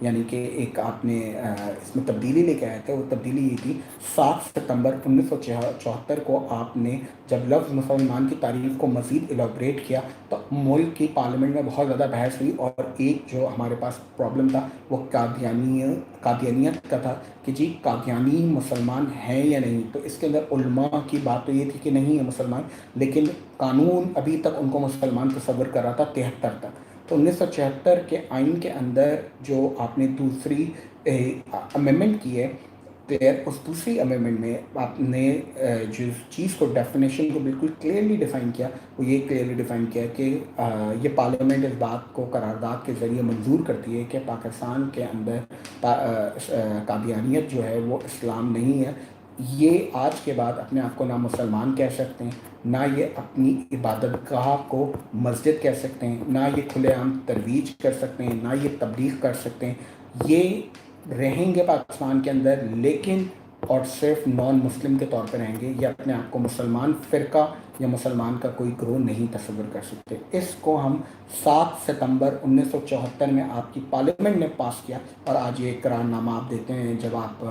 یعنی کہ ایک آپ نے اس میں تبدیلی لے کے آئے تھے. وہ تبدیلی یہ تھی 7 ستمبر 1974 کو آپ نے جب لفظ مسلمان کی تعریف کو مزید ایلابریٹ کیا تو ملک کی پارلیمنٹ میں بہت زیادہ بحث ہوئی, اور ایک جو ہمارے پاس پرابلم تھا وہ قادیانیت کا تھا کہ جی قادیانی مسلمان ہیں یا نہیں. تو اس کے اندر علماء کی بات تو یہ تھی کہ نہیں ہے مسلمان, لیکن قانون ابھی تک ان کو مسلمان تصور کر رہا تھا 73 تک. تو 1974 کے آئین کے اندر جو آپ نے دوسری امینڈمنٹ کی ہے, اس دوسری امینڈمنٹ میں آپ نے جس چیز کو ڈیفینیشن کو بالکل کلیئرلی ڈیفائن کیا, وہ یہ کلیئرلی ڈیفائن کیا کہ یہ پارلیمنٹ اس بات کو قرارداد کے ذریعے منظور کرتی ہے کہ پاکستان کے اندر قادیانیت جو ہے وہ اسلام نہیں ہے. یہ آج کے بعد اپنے آپ کو نہ مسلمان کہہ سکتے ہیں, نہ یہ اپنی عبادت گاہ کو مسجد کہہ سکتے ہیں, نہ یہ کھلے عام ترویج کر سکتے ہیں, نہ یہ تبلیغ کر سکتے ہیں. یہ رہیں گے پاکستان کے اندر لیکن اور صرف نان مسلم کے طور پہ رہیں گے. یہ اپنے آپ کو مسلمان فرقہ یا مسلمان کا کوئی گروہ نہیں تصور کر سکتے. اس کو ہم 7 ستمبر 1974 میں آپ کی پارلیمنٹ نے پاس کیا, اور آج یہ اقرار نامہ آپ دیتے ہیں جب آپ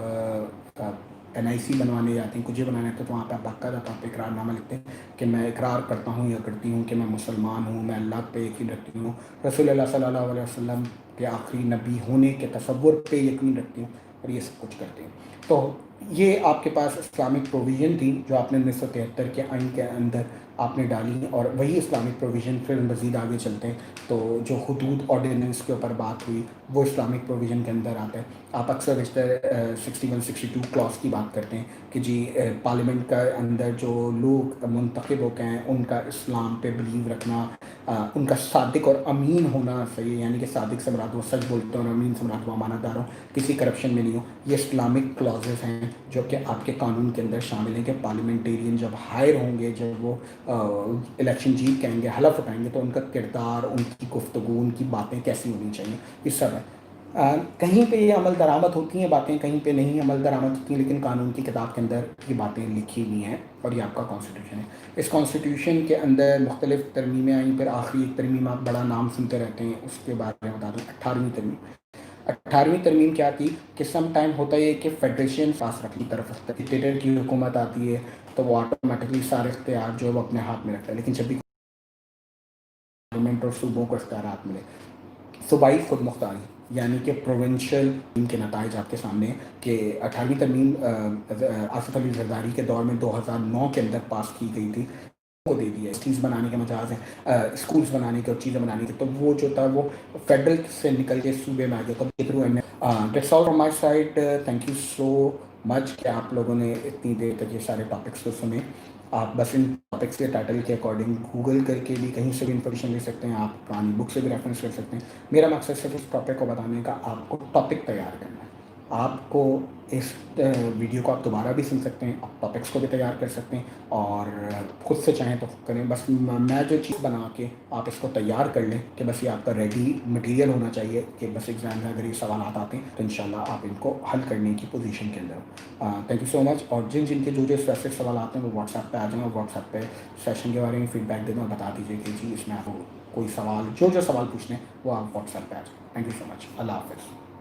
NIC بنوانے جاتے ہیں, کچھ بنانے آتے ہیں, تو وہاں پہ آپ باقاعدہ طور پہ اقرار نامہ لکھتے ہیں کہ میں اقرار کرتا ہوں یا کرتی ہوں کہ میں مسلمان ہوں, میں اللہ پہ یقین رکھتی ہوں, رسول اللہ صلی اللہ علیہ وسلم کے آخری نبی ہونے کے تصور پہ یقین رکھتی ہوں, اور یہ سب کچھ کرتے ہیں. تو یہ آپ کے پاس اسلامک پروویژن تھی جو آپ نے 1973 کے آئین کے اندر آپ نے ڈالی, اور وہی اسلامک پروویژن پھر مزید آگے چلتے ہیں تو جو حدود آرڈیننس کے اوپر بات ہوئی وہ اسلامک پروویژن کے اندر آتا ہے. آپ اکثر 61-62 کلاس کی بات کرتے ہیں کہ جی پارلیمنٹ کا اندر جو لوگ منتخب ہوتے ہیں ان کا اسلام پہ بلیو رکھنا, ان کا صادق اور امین ہونا صحیح, یعنی کہ صادق سے مراد وہ سچ بولتے ہیں اور امین سے مراد وہ امانت دار ہوں, کسی کرپشن میں نہیں ہو. یہ اسلامک کلازز ہیں جو کہ آپ کے قانون کے اندر شامل ہیں کہ پارلیمنٹیرین جب ہائر ہوں گے, جب وہ الیکشن جیت کے آئیں گے, حلف اٹھائیں گے, تو ان کا کردار, ان کی گفتگو, ان کی باتیں کیسی ہونی چاہیے, یہ سب ہے. کہیں پہ یہ عمل درآمد ہوتی ہیں باتیں, کہیں پہ نہیں عمل درآمد ہوتی ہیں, لیکن قانون کی کتاب کے اندر یہ باتیں لکھی ہوئی ہیں, اور یہ آپ کا کانسٹیٹیوشن ہے. اس کانسٹیٹیوشن کے اندر مختلف ترمیمیں آئیں, پھر آخری ایک ترمیم آپ بڑا نام سنتے رہتے ہیں, اس کے بارے میں بتا دوں. 18ویں ترمیم. 18ویں ترمیم کیا تھی کہ سم ٹائم ہوتا ہے کہ فیڈریشن پاس رکھنے کی طرف ڈکٹیٹر کی حکومت آتی ہے تو وہ آٹومیٹکلی سارے اختیار جو ہے وہ اپنے ہاتھ میں رکھتا ہے, لیکن جب بھی پارلیمنٹ اور صوبوں کو اختیارات ملے, صوبائی خود مختاری یعنی کہ پروونشل کے نتائج آپ کے سامنے کہ 18ویں ترمیم آصف علی زرداری کے دور میں 2009 کے اندر پاس کی گئی تھی, کو دے دیا ہے چیز بنانے کے مجاز ہیں, اسکولس بنانے کے اور چیزیں بنانے کے, تو وہ جو تھا وہ فیڈرل سے نکل کے صوبے میں آ گیا. تو through that's all from my side. Thank you so much کہ آپ لوگوں نے اتنی دیر تک یہ سارے ٹاپکس کو سنے. آپ بس ان ٹاپکس کے ٹائٹل کے اکارڈنگ گوگل کر کے بھی کہیں سے بھی انفارمیشن لے سکتے ہیں, آپ پرانی بک سے بھی ریفرنس کر سکتے ہیں. میرا مقصد صرف اس ٹاپک کو بتانے کا, آپ کو ٹاپک تیار کرنا ہے. آپ کو اس ویڈیو کو آپ دوبارہ بھی سن سکتے ہیں, آپ ٹاپکس کو بھی تیار کر سکتے ہیں, اور خود سے چاہیں تو کریں. بس میں جو چیز بنا کے آپ اس کو تیار کر لیں کہ بس یہ آپ کا ریڈی مٹیریل ہونا چاہیے کہ بس ایگزام میں اگر یہ سوالات آتے ہیں تو انشاءاللہ آپ ان کو حل کرنے کی پوزیشن کے اندر. تھینک یو سو مچ. اور جن کے جو اسپیسیفک سوالات ہیں وہ واٹس ایپ پہ آ جائیں, اور واٹس ایپ پہ سیشن کے بارے میں فیڈ بیک دے دیں اور بتا دیجیے کہ جی اس میں آپ کو کوئی سوال جو سوال پوچھنے وہ آپ واٹس ایپ پہ آ جائیں. تھینک یو سو مچ. اللہ حافظ.